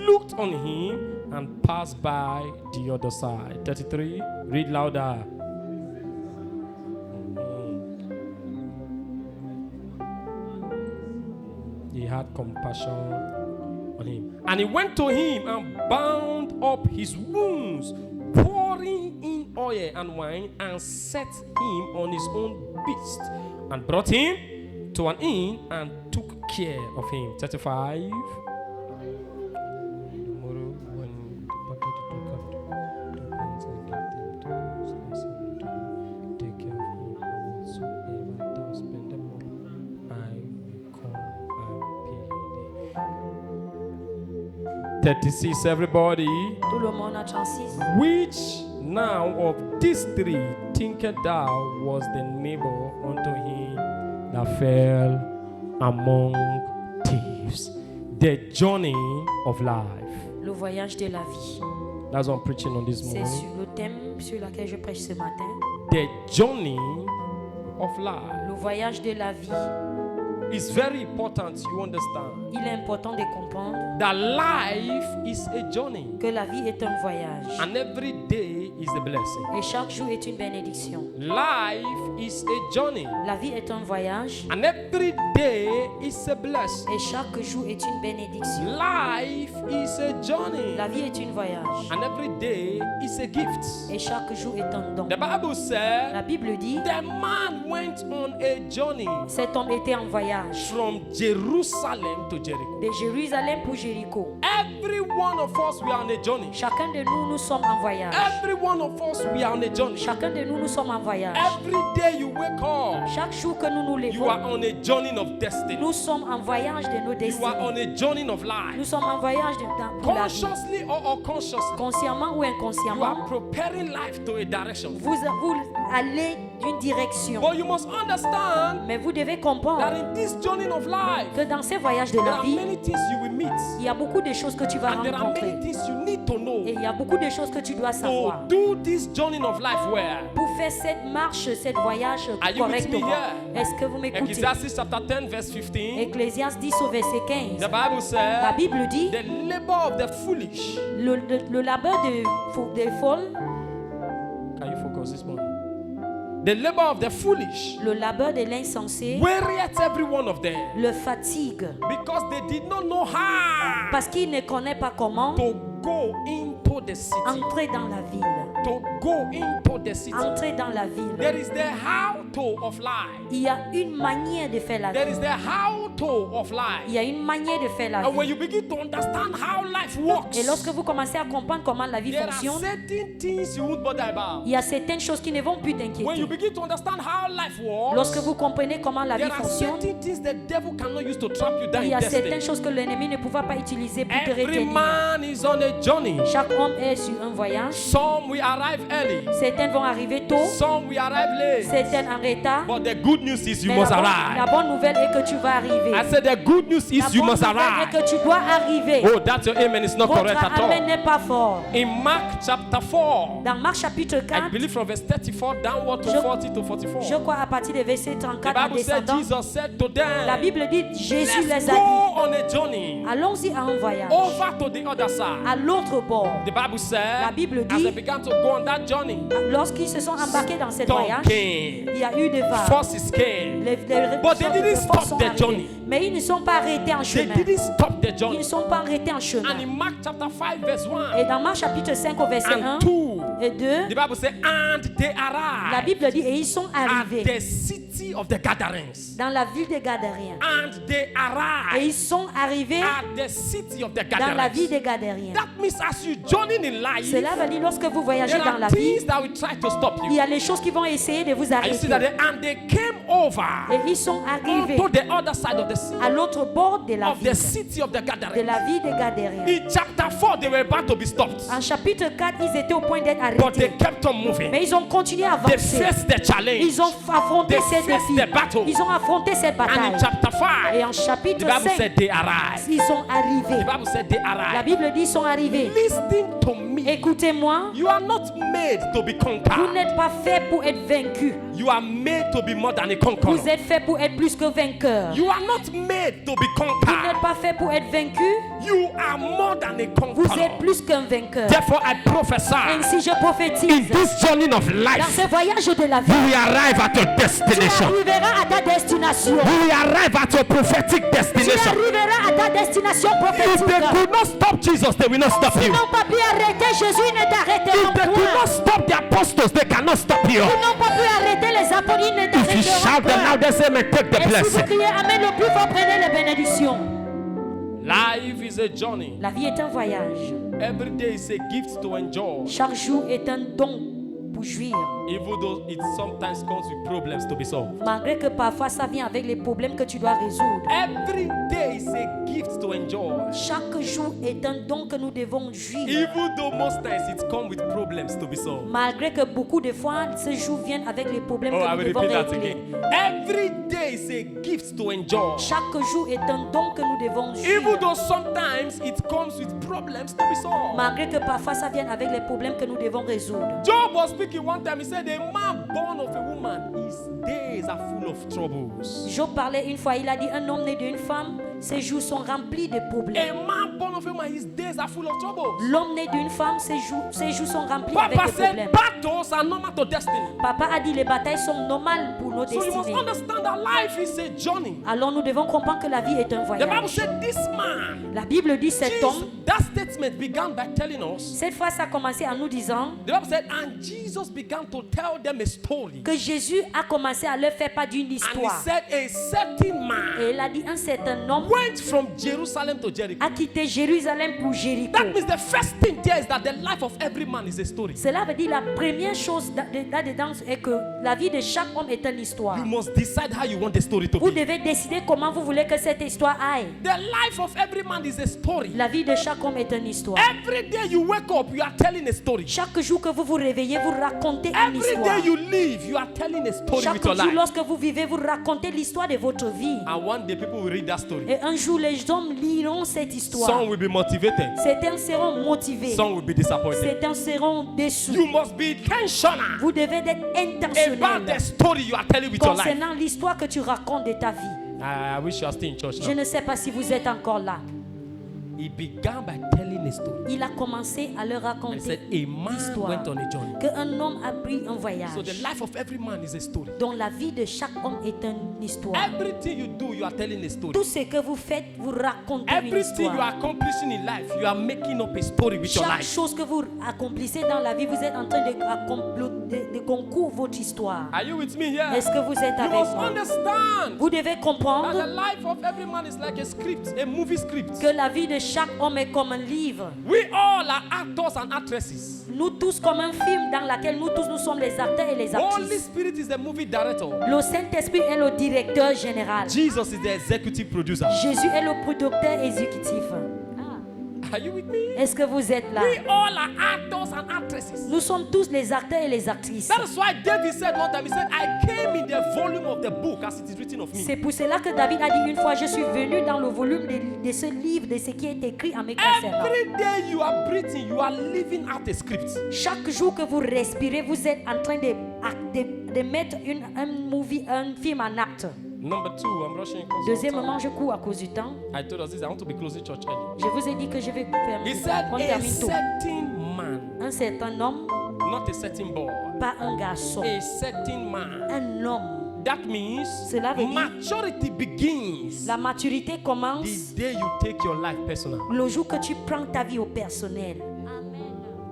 looked on him and passed by the other side. 33. Read louder. He had compassion on him. And he went to him and bound up his wounds, pouring in oil and wine, and set him on his own beast, and brought him to an inn and took care of him. 35. Take care of him, and whatsoever thou spendest I will come and pay thee. 36, everybody. Tout le monde a 36. Which now of these three thinkest thou was the neighbor unto him that fell among thieves? The journey of life. Le voyage de la vie. That's what I'm preaching on this C'est morning. sur le thème sur lequel je prêche ce matin. The journey of life. Le voyage de la vie. It's very important you understand Il est important de comprendre that life is a journey que la vie est un voyage. and every day is a blessing. Et chaque jour est une bénédiction. Life is a journey La vie est un voyage. and every day is a blessing. Et chaque jour est une bénédiction. Life is a journey La vie est un voyage. and every day is a gift. Et chaque jour est un don. The Bible La said Bible dit, the man went on a journey cet homme était en voyage from Jerusalem to Jericho. de Jérusalem pour Jéricho. Every one of us, we are on a journey. Chacun de nous, nous sommes en voyage. Every one of us, we are on a journey. Chacun de nous, nous sommes en voyage. Every day you wake up, Chaque jour que nous nous you are levons, on a journey of destiny. nous sommes en voyage de nos You are on destinées. a journey of Nous life. sommes en voyage pour la vie. Consciously or unconsciously, Consciemment ou you inconsciemment, are preparing life to a direction. vous allez d'une direction. But you must understand Mais vous devez that comprendre in this journey of life, que dans ces voyages de there la are vie, many things you will meet. il y a beaucoup de choses que tu vas And there are rencontrer. many things you need to know Et il y a beaucoup de choses que tu dois to savoir. do this journey of life well. Pour faire cette marche, cette voyage Are you with me correctement. here? Est-ce que vous m'écoutez? Ecclesiastes chapter 10 verse 15. Ecclésiaste 10 au verset 15. The Bible La says Bible dit, the labor of the foolish. le labeur des folles, Can you focus this morning? The labor of the foolish le labeur de l'insensé, wearieth every one of them, le fatigue. because they did not know how Parce qu'il ne connaît pas comment to go into the city. entrer dans la ville. To go into the city. Entrer dans la ville. There is the how to of life. Il y a une manière de faire la There vie. is the how to of Il life. y a une manière de faire la And when vie. you begin to understand how life works, Et lorsque vous commencez à comprendre comment la vie there are fonctionne, certain things you won't bother about. il y a certaines choses qui ne vont plus When you t'inquiéter. begin to understand how life works, Lorsque vous comprenez comment la vie there are fonctionne, certain things the devil cannot use to trap you down il y in a certaines destiny. choses que l'ennemi ne pourra pas utiliser pour te Every retenir. man is on a journey. Chaque homme est sur un voyage. Some will arrive early, Certaines vont arriver tôt, some will arrive late. certaines en retard. But the good news is you Mais must la arrive. bonne nouvelle est que tu vas arriver. I said the good news La is you bonne must nouvelle est arrive. que tu dois arriver. Oh, that's your amen. It's not Votre correct at amen all. n'est pas fort. In Mark chapter 4, Dans Marc chapitre I 4, believe from verse 34 downward to Je- 40 to 44. je crois à partir du verset The 34 en Bible said descendant, Jesus said to la them, Bible dit Jésus let's les a go dit, on a journey allons-y à un voyage, over to the other side. à l'autre bord. The Bible said, La Bible as dit, they began to go on that journey, Lorsqu'ils se sont embarqués dans cette storm voyage, came, il y a eu des vagues. forces came. Les But they didn't forces stop sont the arrivées. journey. Mais ils ne sont pas arrêtés en They chemin. didn't stop the Ils journey. ne sont pas arrêtés en chemin. And in Mark chapter 5 verse 1 Et dans Marc chapitre 5 au verset 1 and 2, et 2, the Bible said, and they la arrived Bible dit, et ils sont at arrivés the city of the gatherings. dans la ville des Gadariens. And they Et arrived ils sont arrivés at the city of the dans la ville gatherings. des Gadariens. That means as you journey in life, Cela veut dire lorsque vous voyagez there dans la are vie, things that will try to stop il you. y a les choses qui vont essayer de vous And you see arrêter. that and they came over Et ils sont arrivés onto the other side of the city, à l'autre bord de la of the ville, city of the de gatherings. la ville des Gadariens. In chapter 4, they were about to be stopped, En chapitre 4, ils étaient au point d'être but they arrêtés. kept on moving. Mais ils ont continué à They avancer. faced the challenge. Ils ont affronté They ces faced défis. the battle. Ils ont affronté cette And in bataille. chapter Et 5, en the chapitre Bible 5, said they arrived. ils sont The arrivés. Bible said they La arrived. Bible dit ils sont arrivés. Listen to me. Écoutez-moi, You are not made to be vous conquered. n'êtes pas fait pour être vaincu. You are made to be more than a conqueror. Vous êtes fait pour être plus que vainqueur. You are not made to be Vous conquered. n'êtes pas fait pour être vaincu. You are more than a Vous êtes conqueror. plus qu'un vainqueur. Therefore, I prophesy Ainsi je in prophétise. this journey of Dans life, ce voyage de la vie, you will arrive at your tu destination. arriveras à ta destination. You will arrive at your prophetic Tu destination. arriveras à ta destination If prophétique. they could not stop Jesus, they will not stop Ils you. n'ont pas pu arrêter Jésus, ils ne If t'arrêteront they could point. not stop the apostles, they cannot stop you. Ils n'ont pas pu arrêter les apôtres, ils ne If you t'arrêteront shout them point. out, they say, "May take the Et si vous blessing." criez Amen le plus fort, prenez les bénédictions. Life is a journey. La vie est un voyage. Every day is a gift to enjoy. Chaque jour est un don pour jouir. Even though it sometimes comes with problems to be solved. Malgré que parfois ça vient avec les problèmes que tu dois résoudre. Every day is a gift to enjoy. Chaque jour est un don que nous devons jouir. Even though most times it comes with problems to be solved. Malgré que beaucoup de fois, ces jours viennent avec les problèmes Oh, I que will nous devons repeat that régler. again. Every day is a gift to enjoy. Chaque jour est un don que nous devons jouir. Even though sometimes it comes with problems to be solved. Malgré que parfois ça vienne avec les problèmes que nous devons résoudre. Job was speaking one time. He said, "A man born of a woman, his days are full of troubles." Job parlait une fois, il a dit un homme né d'une femme, ses jours sont remplis de A problèmes. man born of a woman, his days are full of troubles. L'homme né d'une femme, ses jours sont remplis avec Papa des said, problèmes. "Battles are normal to destiny." Papa a dit les batailles sont normales pour nos So you must destinées. understand that life is a journey. Alors nous devons comprendre que la vie est un The Bible voyage. said, "This man." La Bible dit cet Jesus, homme, that statement began by telling us. cette fois ça a commencé en nous disant The Bible said, and Jesus began to tell them a story. que Jésus a commencé à leur faire part d'une And he histoire. said, a certain man Et il a dit un certain homme went from Jerusalem to Jericho. a quitté Jérusalem pour Jéricho. That means the first thing there is that the life of every man is a story. Cela veut dire la première chose là-dedans est que la vie de chaque homme est une histoire. You must decide how you want the story to Vous be. devez décider comment vous voulez que cette histoire aille. The life of every man is a story. La vie de chaque homme est une histoire. Every day you wake up, you are telling a story. Chaque jour que vous vous réveillez, vous racontez une Every histoire. day you live, you are telling a story Chaque with your jour, life. lorsque vous vivez, vous racontez l'histoire de votre vie. And one day people will read that story. Et un jour, les hommes liront cette histoire. Some will be motivated. Certains seront motivés. Some will be disappointed. Certains seront déçus. You must be intentional Vous devez être about intentionnel the story you are telling with your life. concernant l'histoire que tu racontes de ta vie. I wish you are still in church Je now. ne sais pas si vous êtes encore là. He began by telling a story. Il a commencé à leur And he raconter said, a man l'histoire. went on a journey. Qu'un homme a pris un voyage. So the life of every man is a story. Dont la vie de chaque homme est une histoire. Everything you do, you are telling a story. Tout ce que vous faites, vous racontez une Everything you histoire. are accomplishing in life, you are making up a story with your Chaque life. chose que vous accomplissez dans la vie, vous êtes en train de concourir votre histoire. Are you with me here? Est-ce que vous êtes You avec must moi? understand Vous devez that comprendre the life of every man is like a script, a movie script. que la vie de chaque homme est comme un livre. We all are actors and actresses. Nous tous comme un film dans lequel nous tous nous sommes les acteurs et les Holy actrices. Spirit is the movie director. Le Saint-Esprit est le directeur général. Jesus is the executive producer. Jésus est le producteur exécutif. Are you with me? Est-ce que vous êtes là? We all are actors and actresses. Nous sommes tous les acteurs et les actrices. That is why David said one time, he said, I came in the volume of the book as it is written of me. C'est pour cela que David a dit une fois, je suis venu dans le volume de ce livre, de ce qui est écrit en me concernant. Every day you are breathing, you are living out a script. Chaque jour que vous respirez, vous êtes en train de mettre un film en acte. Number two, I'm rushing. because of Deuxièmement, time. je cours à cause du temps. I told us this, I want to be closing church early. Je vous ai dit que je vais He said, qu'on a termine tôt. certain man, Un certain homme, not a certain boy, pas un garçon, a certain man. un homme. That means Cela veut dire- maturity begins La maturité commence the day you take your life personal. le jour que tu prends ta vie au personnel.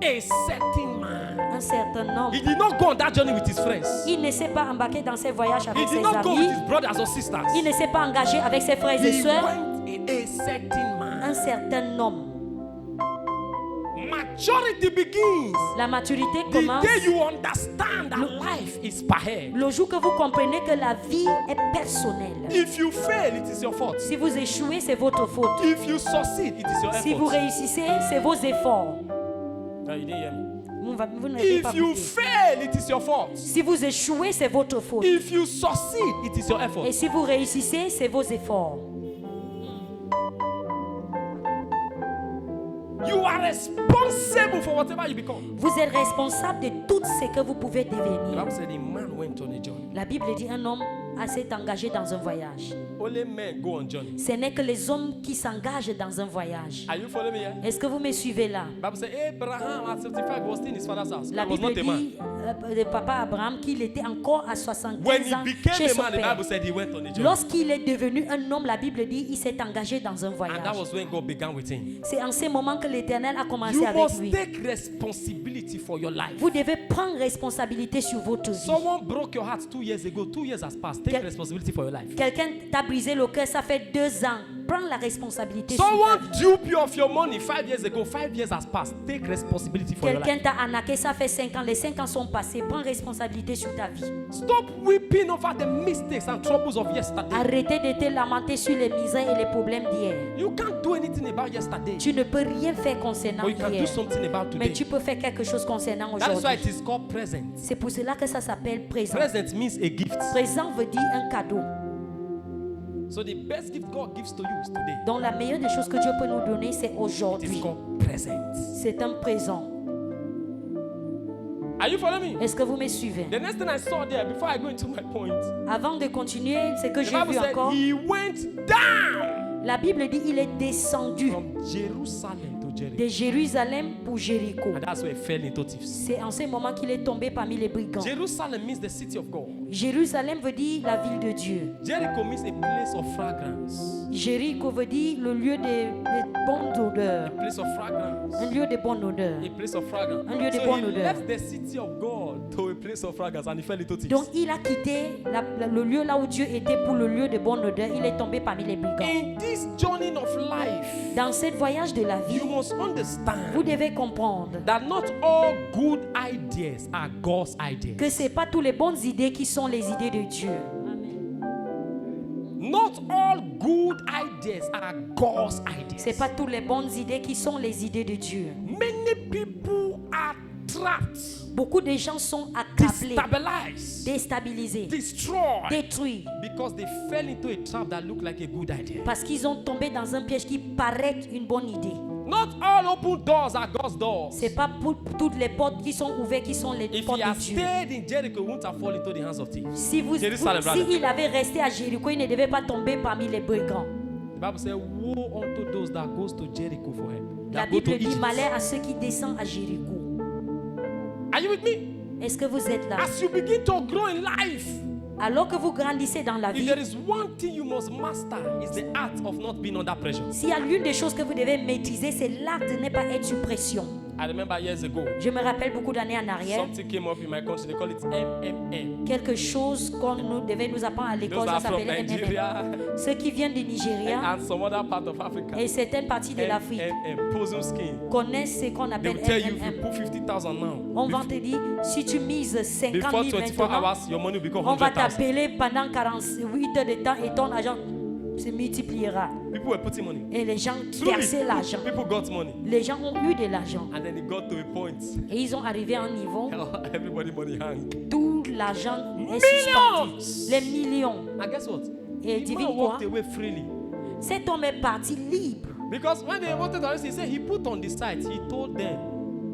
A certain man. Un certain homme, He did not go on that journey with his friends. il ne s'est pas embarqué dans ses voyages He avec did ses not go with amis. his brothers or sisters. Il ne s'est pas engagé avec ses frères et He sœurs. went a certain man. Un certain homme. Maturity begins La maturité the commence day you understand that life is per head. le jour que vous comprenez que la vie est personnelle. If you fail, it is your fault. Si vous échouez, c'est votre faute. If you succeed, it is your Si vous effort. réussissez, c'est vos efforts. No, you didn't hear me. Vous n'avez pas If you écouté. fail, it is your fault. Si vous échouez, c'est votre faute. If you succeed, it is your effort. Et si vous réussissez, c'est vos efforts. You are responsible for whatever you become. Vous êtes responsable de tout ce que vous pouvez The devenir. Bible said a man went on a journey. La Bible dit un homme s'est engagé dans un voyage. Only men go on journey. Ce n'est que les hommes qui s'engagent dans un voyage. Are you following me here? Est-ce que vous me suivez là? The Bible said Abraham at 75 was still in his father's house. La He was Bible not a man. dit de papa Abraham qu'il était encore à When 75 he ans became chez a son man, the père. Bible said he went on a journey. Lorsqu'il est devenu un homme, la Bible dit il s'est engagé dans un And that voyage. was when God began with him. C'est en ce moment que l'Éternel a commencé You avec must lui. take responsibility for your life. Vous devez prendre responsabilité sur votre vie. Someone broke your heart 2 years ago. 2 years has passed. Take Quel- responsibility for your life. Quelqu'un t'a brisé le cœur, ça fait 2 ans. Prends la responsabilité sur ta Someone vie. duped you of your money 5 years ago. 5 years has passed. Take responsibility for your Quelqu'un life. t'a arnaqué, ça fait 5 ans. Les 5 ans sont passés. Prends responsabilité sur ta vie. Stop weeping over the mistakes and troubles of yesterday. Arrêtez de te lamenter sur les misères et les problèmes d'hier. You can't do anything about yesterday, Tu ne peux rien faire concernant but you can do hier. something about Mais today. tu peux faire quelque chose concernant That is why aujourd'hui. it is called present. C'est pour cela que ça s'appelle présent. Present means a gift. Présent veut dire un cadeau. So the best gift God gives to you is today. Donc la meilleure des choses que Dieu peut nous donner, c'est It is aujourd'hui. called present. C'est un présent. Are you following me? Est-ce que vous me suivez? The next thing I saw there, before I go into my point, Avant de continuer, ce que the j'ai Bible vu said encore, he went down la Bible dit il est descendu from Jerusalem to Jericho. de Jérusalem pour Jéricho. And that's where he fell into thieves. C'est en ce moment qu'il est tombé parmi les brigands. Jerusalem means the city of God. Jérusalem veut dire la ville de Dieu. Jericho means a place of fragrance. Jéricho veut dire le lieu de bonne odeur. A place of fragrance. Un lieu de bonne odeur. A place of fragrance. Un lieu de So bonne he odeur. left the city of God to a place of fragrance and he fell into thieves. Donc il a quitté le lieu là où Dieu était pour le lieu de bonne odeur. Il est tombé parmi les brigands. In this journey of life, Dans ce voyage de la vie, you must understand vous devez comprendre that not all good ideas are God's ideas. que c'est pas toutes les bonnes idées qui sont les idées de Dieu. Not all good ideas are God's ideas. C'est pas toutes les bonnes idées qui sont les idées de Dieu. Many people are trapped, Beaucoup de gens sont accablés, destabilized, déstabilisés, destroyed détruits because they fell into a trap that looked like a good idea. parce qu'ils ont tombé dans un piège qui paraît une bonne idée. Not all open doors are God's doors. C'est pas pour toutes les portes qui sont ouvertes qui sont les If portes he had de Dieu. stayed in Jericho, he wouldn't have fallen into the hands of thieves. Si Jerusalem, brother. il avait resté à Jéricho, il ne devait pas tomber parmi les brigands. The Bible says, woe unto those that goes to Jericho for help. La That go to Bible dit Egypt. malheur à ceux qui descendent à Jéricho. Are you with me? Est-ce que vous êtes là? As you begin to grow in life, Alors que vous grandissez dans la if vie, there is one thing you must master, it's the art of not being under pressure. s'il y a l'une des choses que vous devez maîtriser, c'est l'art de ne pas être sous pression. I remember years ago, Je me rappelle beaucoup d'années en arrière, something came up in my country. They call it MMM. quelque chose qu'on devait nous apprendre à l'école, Those ça are from s'appelait MMM. Nigeria Ceux qui viennent du Nigeria and some other part of Africa. et certaines parties de l'Afrique MMM, Posum skin. connaissent ce qu'on They appelle will tell you if you MMM. put 50,000 now. On va te dire, si tu mises 50 Before 000 24 maintenant, hours, your money will become on va 100,000. t'appeler pendant 48 heures de temps et ton argent se multipliera. People were putting money. Et les gens Truly, versaient l'argent. people got money. Les gens ont eu de l'argent. And then it got to a point. Et ils ont arrivé à un niveau, Everybody money hang. tout l'argent est suspendu. Les millions. And guess what? Et The divine man quoi? walked away freely. Cet homme est parti libre. Because when they wanted to arrest him, he said he put on the site, he told them,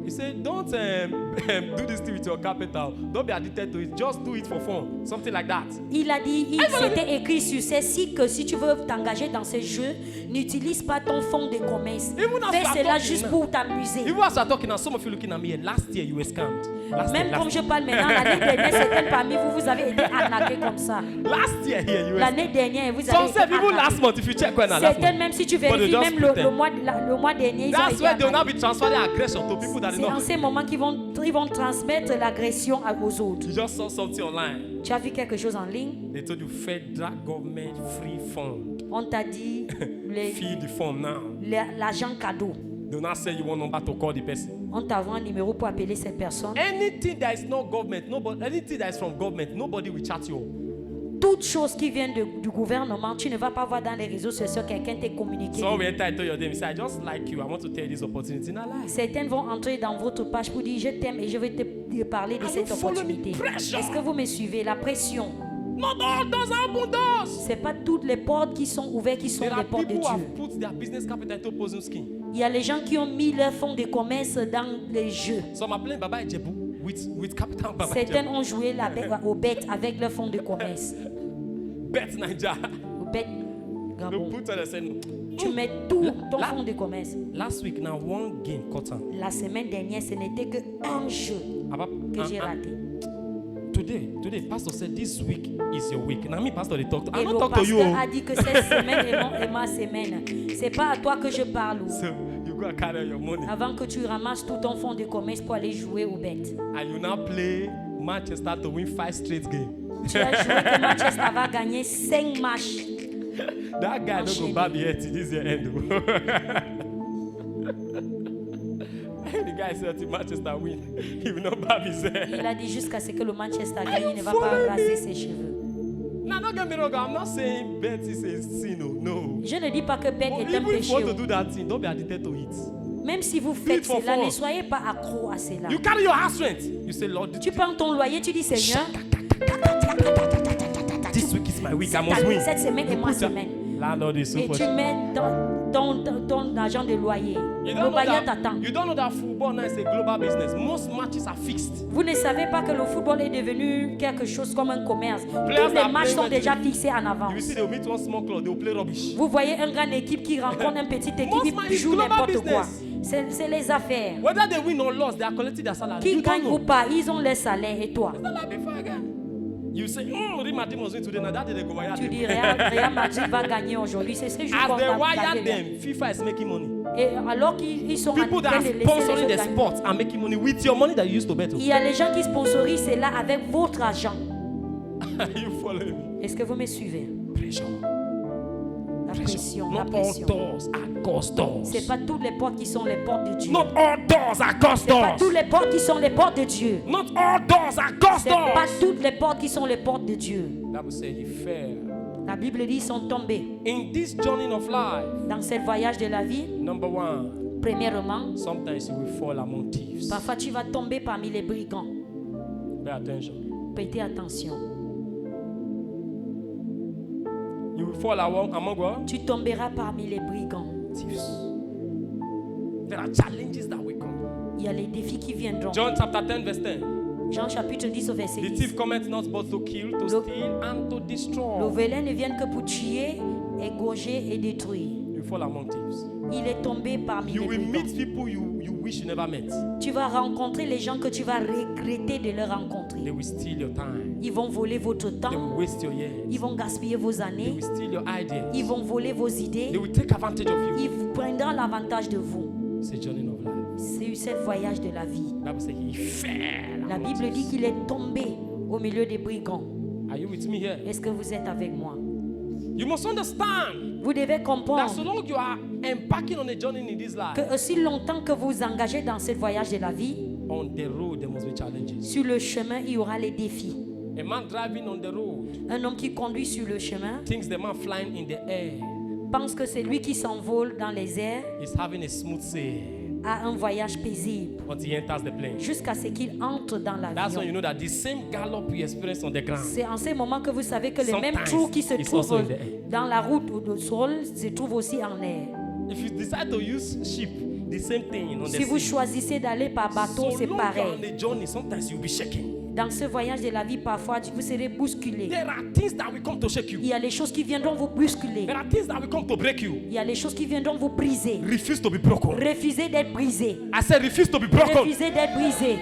he said, don't do this thing with your capital. Don't be addicted to it. Just do it for fun. Something like that. Il a dit, il s'était écrit sur ceci que si tu veux t'engager dans ce jeu, n'utilise pas ton fonds de commerce. Even as Fais we are cela talking juste now. pour t'amuser. Even as I'm talking now, some of you looking at me, and last year you were scammed. Même comme je parle maintenant, l'année dernière, certains parmi vous, vous avez été arnaqués comme ça. Last year here you were L'année dernière, vous Some avez été said even arnaqués. last month, if you check when last Certaines, month. même si tu But they vérifies, just même le pretend. mois dernier, ils ont That's été where they will now arnaqués. be transferring aggression to people that C'est they en know. ces moments qu'ils vont transmettre l'agression aux autres. You just saw something online. Tu as vu quelque chose en ligne? They told you federal government free fund. On t'a dit Fill the form now. l'argent cadeau. Do not say you want number to call the person. On t'envoie un numéro pour appeler cette personne. Anything that is not government, nobody. Anything that is from government, nobody will chat you up. Toute chose qui vient du gouvernement, tu ne vas pas voir dans les réseaux sociaux quelqu'un t'est communiqué. So we enter into your name. Say, I just like you. I want to tell you this opportunity. Now, lie. Certaines vont entrer dans votre page pour dire je t'aime et je vais te parler de Are cette you following me? opportunité. Pressure. Est-ce que vous me suivez? La pression. Not all doors are open doors. C'est pas toutes les portes qui sont ouvertes qui sont There les are portes de people who Dieu. have put their business capital into Posum skin. Il y a les gens qui ont mis leur fonds de commerce dans les jeux. Some are playing Baba Ejebu with capital Baba Certains Ejebu. ont joué au bet avec leur fonds de commerce. Bet Nigeria. Au bet They Gabon. put on and say, Tu mets tout ton Là- fonds de commerce. last week now one game caught on. La semaine dernière, ce n'était que un jeu que j'ai raté. Today, Pastor said this week is your week. Now me, Pastor, they talk to. Et I le don't talk to you. pasteur a dit que cette semaine est ma semaine. C'est pas à toi que je parle. So you go and carry your money Avant que tu ramasses tout ton fonds de commerce pour aller jouer au bet. and you now play Manchester to win 5 straight games. Tu as joué que Manchester va gagner 5 matchs. That guy don't go Enchaîné. bad yet. This year end. The guy said to Manchester win. He will not bob his head. Il a dit jusqu'à ce que le Manchester gagne, il ne va pas raser ses cheveux. Now don't get me wrong. I'm not saying bet is a sin. No. Je ne dis pas que bet But est un even if péché. you want to do that thing, don't be addicted to it. Même si vous faites for cela, fun. ne soyez pas accro à cela. You carry your house rent. You say, Lord, Tu prends ton loyer, tu dis Seigneur, this week is my week. I must win. cette semaine est ma semaine. Landlord is Et super. tu mets dans ton argent de loyer. You Le don't, know bailleur that, t'attend. you don't know that football now is a global business. Most matches are fixed. Vous ne savez pas que le football est devenu quelque chose comme un commerce. Tous Players les are matchs sont playing déjà with- fixés en You will avance. see they will meet one small club, they will play rubbish. Vous voyez une grande équipe qui rencontre une petite équipe Most man qui is joue global n'importe quoi. business. C'est les affaires. Whether they win or lose, they are collecting their salary. Qui You don't gagne ou know. pas, ils ont leur salaire. Et toi? It's not like before again. You say, Real Madrid must win today. Now that day they go wire Tu them. dis Real Madrid va gagner aujourd'hui. C'est ce jour As qu'on they va wire gagner. them, FIFA is making money. Et alors qu'ils sont en People that train are de laisser les sponsoring autres the gagner. sports are making money with your money that you used to bet. Il y a les gens qui sponsorisent cela avec votre argent. You following me? Est-ce que vous me suivez? Pressure. La pression, la Not all pression. doors are God's doors. C'est pas toutes les portes qui sont les portes de Dieu. Not all doors are God's C'est pas doors. toutes les portes qui sont les portes de Dieu. Not all doors are God's C'est pas doors. toutes les portes qui sont les portes de Dieu. Bible says he fell. La Bible dit ils sont tombés. In this journey of life, Dans ce voyage de la vie, number one, premièrement, sometimes you will fall among thieves. parfois tu vas tomber parmi les brigands. Pay attention. Prêtez attention. You will fall among what? Tu tomberas parmi les brigands. Thieves. There are challenges that will come. Il y a les défis qui viendront. John chapter 10 verse 10. Jean chapitre 10 au verset The 10. thief cometh not but to kill, to steal, and to Le destroy. vilain ne vient que pour tuer, égorger et détruire. You fall among thieves. Il est tombé parmi You les will brigands. meet people you wish you never met. Tu vas rencontrer les gens que tu vas regretter de les rencontrer. They will steal your time. Ils vont voler votre They temps. will waste your years. Ils vont gaspiller vos They années. will steal your ideas. Ils vont voler vos They idées. will take advantage of you. Ils prendront l'avantage de vous. It's a journey of life. C'est ce voyage de la vie. The Bible says he fell. La among Bible dit thieves. qu'il est tombé au milieu des brigands. Are you with me here? Est-ce que vous êtes avec moi? You must understand Vous devez that comprendre so long you are embarking on a journey in this life, que aussi longtemps que vous vous engagez dans ce voyage de la vie, on the road there must be challenges. sur le chemin, il y aura les défis. A man driving on the road Un homme qui conduit sur le chemin thinks the man flying in the air pense que c'est lui qui s'envole dans les airs, is having a smooth sail a un voyage paisible until he enters the plane. jusqu'à ce qu'il entre dans That's when you l'avion. know that the same gallop you experience on the ground C'est en ce moment que vous savez que les mêmes Sometimes trous qui se it's also trouvent in the air. dans la route ou au sol se trouvent aussi en air. If you decide to use ship, the same thing on the Si vous sea. choisissez d'aller par bateau, So c'est long you are pareil. on the journey, sometimes you'll be shaking. Dans ce voyage de la vie, parfois, vous serez bousculé. There are things that will come to shake Il you. y a les choses qui viendront vous bousculer. There are things that will come to break you. Il y a les choses qui viendront vous briser. Refuse to be broken. Refusez d'être brisé. I said refuse to be broken. Refusez d'être brisé.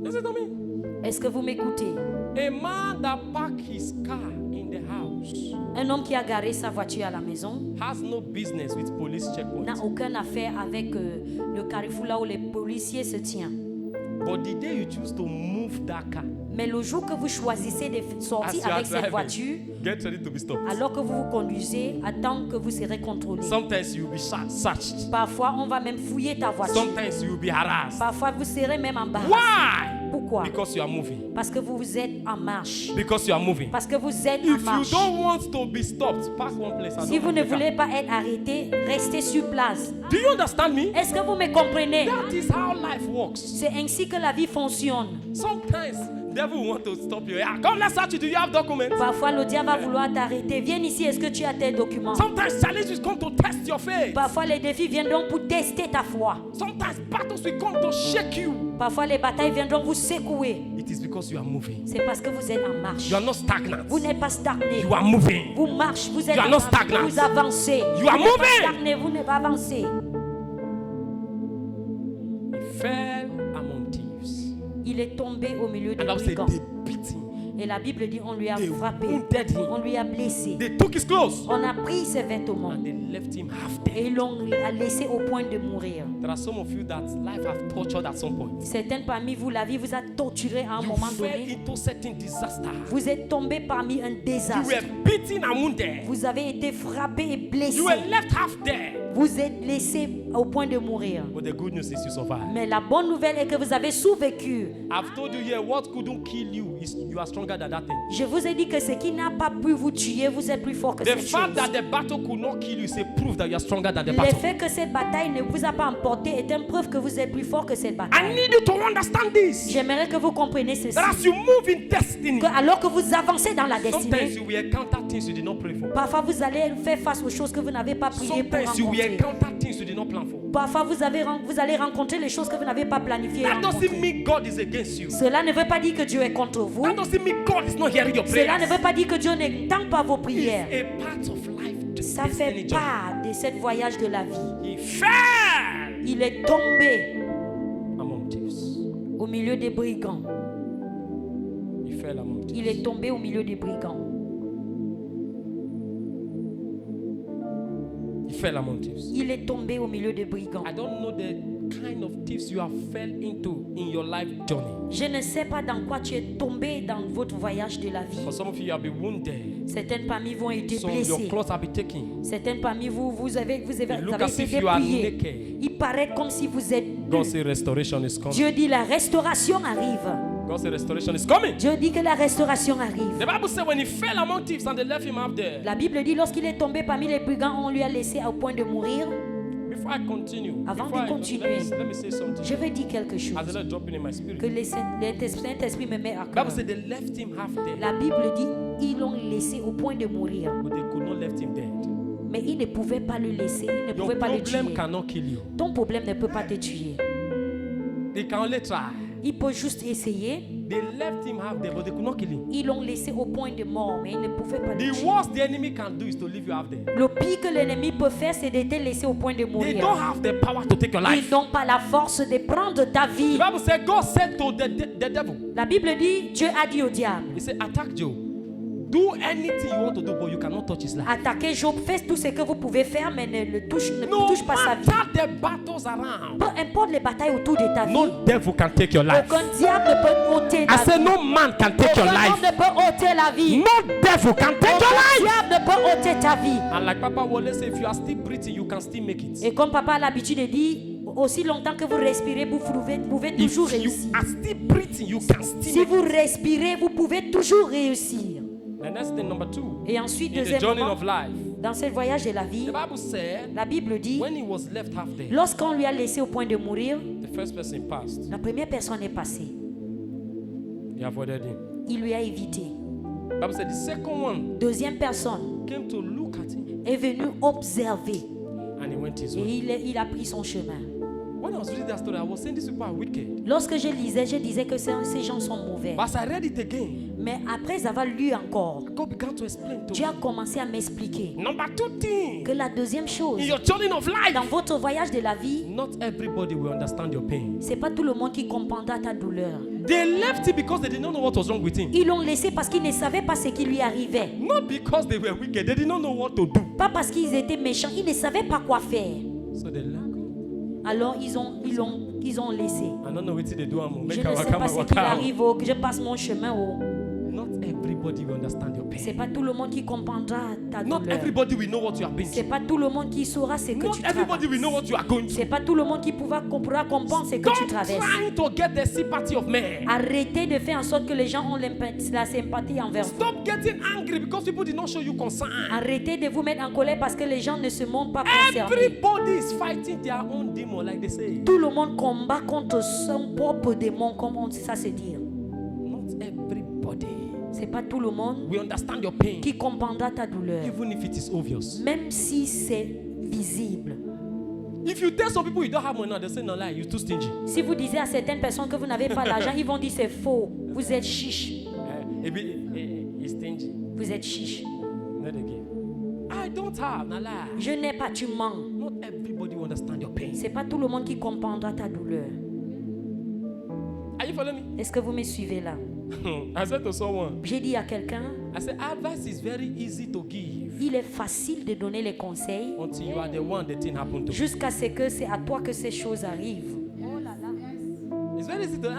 Listen to me. Est-ce que vous m'écoutez? A man that park his car in the house Un homme qui a garé sa voiture à la maison has no business with police n'a checkpoints. aucune affaire avec le carrefour là où les policiers se tiennent. But the day you choose to move that car, Mais le jour que vous choisissez de as sortir you are avec cette driving, voiture, get ready to be stopped. alors que vous vous conduisez, attends que vous serez contrôlé. Sometimes you will be searched. Parfois, on va même fouiller ta voiture. Sometimes you will be harassed. Parfois, vous serez même embarrassé. Why? Pourquoi? Because you are moving. Parce que vous êtes en marche. Because you are moving. Parce que vous êtes en If you marche. don't want to be stopped, park one place and Si don't vous ne move the car. voulez pas être arrêté, restez sur place. Do you understand me? Est-ce que vous me comprenez? That is how life works. C'est ainsi que la vie fonctionne. Sometimes Devil want to stop you. Yeah, come, let's search you. Do you have documents? Parfois, le diable va vouloir t'arrêter. Viens ici, est-ce que tu as tes documents? Sometimes challenges come to test your faith. Parfois, les défis viendront pour tester ta foi. Sometimes battles will come to shake you. Parfois, les batailles viendront vous secouer. It is because you are moving. C'est parce que vous êtes en marche. You are not stagnant. Vous n'êtes pas stagné. You are moving. Vous marchez, vous êtes You are en not marche. stagnant. Vous avancez. You are Vous n'êtes pas moving. stagné, vous n'êtes pas avancé. He fell among thieves. Il est tombé au milieu des And I say brigands. they beat him. Et la Bible dit on lui a They frappé. wounded him. On lui a blessé. They took his clothes. On a pris ses vêtements. And they left him half Et dead. ils l'ont laissé au point de mourir. There are some of you that life have tortured at some point. Certains parmi vous, la vie vous a torturé à un You moment fell donné. into certain disaster. Vous êtes tombé parmi un You désastre. were beaten and wounded. Vous avez été frappé et blessé. You were left half dead. Vous êtes laissé au point de mourir. But the good news is you survived. Mais la bonne nouvelle est que vous avez survécu. I've told you here what couldn't kill you is you are stronger than that thing. Je vous ai dit que ce qui n'a pas pu vous tuer, vous êtes plus fort que The cette fact chose. that the battle could not kill you is a proof that you are stronger than the Le battle. fait que cette bataille ne vous a pas emporté est une preuve que vous êtes plus fort que cette I bataille. need you to understand this. J'aimerais que vous compreniez ceci. That as you move in destiny, Que alors que vous avancez dans la sometimes destinée, you will encounter things you did not pray for. parfois vous allez faire face aux choses que vous n'avez pas prié pour Sometimes you will rencontrer. encounter things you did not plan for. Parfois vous allez rencontrer les choses que vous n'avez pas planifiées. That doesn't rencontrer. mean God is against you. Cela ne veut pas dire que Dieu est contre vous. That doesn't mean God is not hearing your Cela prayers. ne veut pas dire que Dieu n'entend pas vos It's prières. a part of life. Ça destiny fait journey. part de ce voyage de la vie. He fell Il est tombé among thieves. au milieu des brigands. He fell among thieves. Il est tombé au milieu des brigands. He fell among thieves. Il est tombé au milieu des brigands. I don't know the kind of thieves you have fell into in your life journey. Je ne sais pas dans quoi tu es tombé dans votre voyage de la vie. For some of you, you have been wounded. Certaines parmi vous ont été Some of your blessées. clothes have been taken. Certaines parmi vous, vous avez look été as if you are dépouillés. naked. Il paraît comme si vous êtes God nus. say restoration is coming. Dieu dit la restauration arrive. God say restoration is coming. Dieu dit que la restauration arrive. The Bible said when he fell among thieves and they left him out there. La Bible dit lorsqu'il est tombé parmi les brigands, on lui a laissé au point de mourir. Before I continue, Avant before de continuer, let me say something. Je vais dire quelque chose As the Lord dropping in my spirit. que le Saint-Esprit me met à The cœur. Bible said they left him half dead, La Bible dit ils l'ont laissé au point de mourir, but they could not left him dead. mais ils ne pouvaient pas le laisser, ils ne Your pouvaient pas le problem tuer. cannot kill you. Ton problème ne peut pas te tuer. They can only try. Il peut juste essayer. They left him half dead, but they could not kill him. Ils l'ont laissé au point de mort, mais ils ne pouvaient pas le The tuer. worst the enemy can do is to leave you half dead. Le pire que l'ennemi peut faire, c'est de te laisser au point de They mourir. don't have the power to take your Ils life. n'ont pas la force de prendre ta The vie. Bible said God said to the devil, La Bible dit, Dieu a dit au diable, he said, attack Job. Do anything you want to do, but you cannot touch his life. attaquez Job, faites tout ce que vous pouvez faire, mais ne touche No pas sa vie. matter the battles around, Peu importe les batailles autour de ta vie, no devil can take your life. aucun diable ne peut ôter I ta said vie. no man can take your Aucun homme life. ne peut ôter la vie. No devil can take your Aucun life. diable ne peut ôter ta vie. And like Papa Wole say, if you are still breathing, you can still make it. Et comme papa a l'habitude de dire, aussi longtemps que vous respirez, vous pouvez If toujours you réussir. are still breathing, you can still Si make vous it. respirez, vous pouvez toujours réussir. The next thing, number 2, Et ensuite, in the journey deuxièmement, of life, dans ce voyage de la vie, the Bible said, la Bible dit, when he was left half dead, lorsqu'on lui a laissé au point de mourir, the first person passed. la première personne est passée. He avoided him. Il lui a évité. The Bible said the second one Deuxième personne came to look at him, est venue observer and he went his et way. il a pris son chemin. When I was reading that story, I was saying these people are wicked. Lorsque je lisais, je disais que ces gens sont mauvais. But as I read it again, Mais après avoir lu encore, God began to explain to Dieu me. a commencé à m'expliquer Number 2 thing, que la deuxième chose, in your journey of life, dans votre voyage de la vie, not everybody will understand your pain. c'est pas tout le monde qui comprendra ta douleur. They left him because they did not know what was wrong with him. Ils l'ont laissé parce qu'ils ne savaient pas ce qui lui arrivait. Not because they were wicked, they did not know what to do. Pas parce qu'ils étaient méchants, ils ne savaient pas quoi faire. So they left. Alors ils ont laissé. I don't know what they do. Je ne sais pas ce qu'il arrive, que je passe mon chemin. Not everybody will understand your C'est pain. pas tout le monde qui comprendra ta Not douleur. everybody will know what you have been C'est through. pas tout le monde qui saura ce que Not tu everybody will know traverses. what you are going through. C'est pas tout le monde qui pourra comprendre ce que tu Stop traverses. trying to get the sympathy of men. Arrêtez de faire en sorte que les gens ont la sympathie envers vous. Stop getting angry because people did not show you concern. Arrêtez de vous mettre en colère parce que les gens ne se montrent pas concernés. Everybody is fighting their own demon, like they say. Tout le monde combat contre son propre démon, comme ça se dit. Not pas tout le monde will understand your pain, qui comprendra ta douleur, even if it is obvious. même si c'est visible. If you tell some people you don't have money, they say no lie, you're too stingy. Si vous disiez à certaines personnes que vous n'avez pas d'argent, ils vont dire c'est faux. Vous êtes chiche. He's stingy. Vous êtes chiche. Not again. I don't have, no lie. Je n'ai pas, tu mens. Not everybody will understand your pain. C'est pas tout le monde qui comprendra ta douleur. Are you following me? Est-ce que vous me suivez là? I said to someone, J'ai dit à quelqu'un, I said, advice is very easy to give il est facile de donner les conseils until you are the one the thing happened to. jusqu'à ce que c'est à toi que ces choses arrivent. It's very easy to, you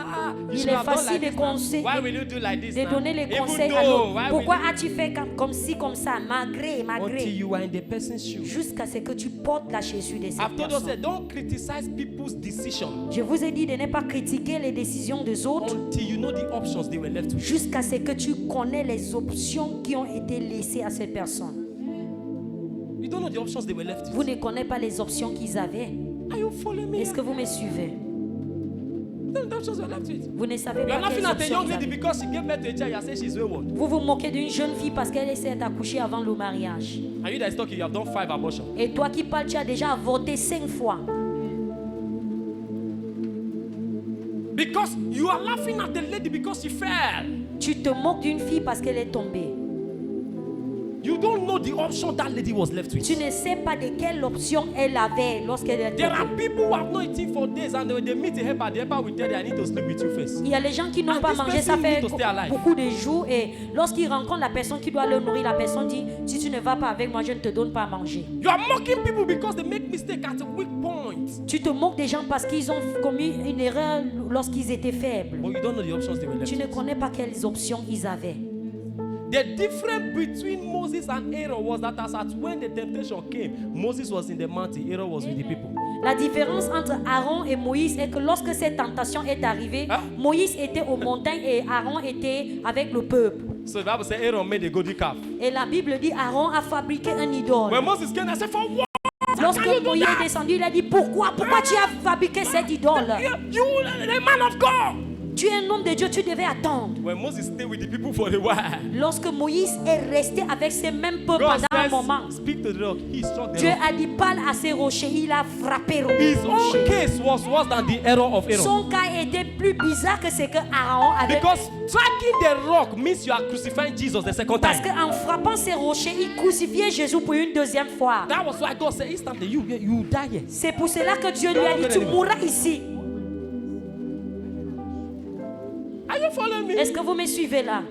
Il should est have done facile like de this now. conseiller, Why will you do like this de now? donner les Even conseils à though, l'autre. why Pourquoi will you- as-tu fait comme ci, comme ça, malgré, Until malgré, you are in the person's shoes. jusqu'à ce que tu portes la chaussure de cette I've told us that personne. don't criticize people's decision Je vous ai dit de ne pas critiquer les décisions des autres until you know the options they were left with. jusqu'à ce que tu connais les options qui ont été laissées à cette personne. You don't know the options they were left Vous with. ne connaissez pas les options qu'ils avaient. Are you following me? Est-ce que vous me suivez? You don't know the options they were left with. Vous ne savez You are pas quelles laughing at a options young ils lady avaient. because she gave birth to a child. You say she's wayward. Vous vous moquez d'une jeune fille parce qu'elle essaie d'accoucher avant le mariage. And you that is talking, you have done 5 abortions. Et toi qui parles, tu as déjà avorté 5 fois. Because you are laughing at the lady because she fell. Tu te moques d'une fille parce qu'elle est tombée. You don't know the option that lady was left with. Tu ne sais pas de quelle option elle avait lorsqu'elle est There are tombée. people who have not eaten for days and they meet a helper. The helper will tell them, I need to sleep with you first. Il y a les gens qui n'ont And pas this mangé, ça person fait need to stay alive. beaucoup de jours. Et lorsqu'ils rencontrent la personne qui doit le nourrir, la personne dit, si tu ne vas pas avec moi, je ne te donne pas à manger. You are mocking people because they make mistake at a weak point. Tu te moques des gens parce qu'ils ont commis une erreur lorsqu'ils étaient faibles. But you don't know the options they were left Tu ne with. connais pas quelles options ils avaient. The difference between Moses and Aaron was that as at when the temptation came, Moses was in the mountain, Aaron was with the people. La différence entre Aaron et Moïse est que lorsque cette tentation est arrivée, Hein? Moïse était aux montagnes et Aaron était avec le peuple. So the Bible says Aaron made a golden calf. Et la Bible dit Aaron a fabriqué un idole. When Moses came, I said, for what? Lorsque Can you do Moïse that? est descendu, il a dit pourquoi tu as fabriqué cette idole? You, the man of God. Tu es un homme de Dieu, tu devais attendre. When Moses stayed with the people for a while, Lorsque Moïse est resté avec ces mêmes peuples God pendant un moment, says, speak to the rock. He struck the Dieu rock. a dit parle à ces rochers, il a frappé le His own rocher. case was worse than the error of Aaron. Son cas était plus bizarre que ce que Aaron avait. Because striking the rock means you are crucifying Jesus the second Parce time. qu'en frappant ces rochers, il crucifiait Jésus pour une deuxième fois. That was why God said instantly, you die here. C'est pour cela que Dieu lui a dit, tu mourras ici. Are you following me? Est-ce que vous me suivez là?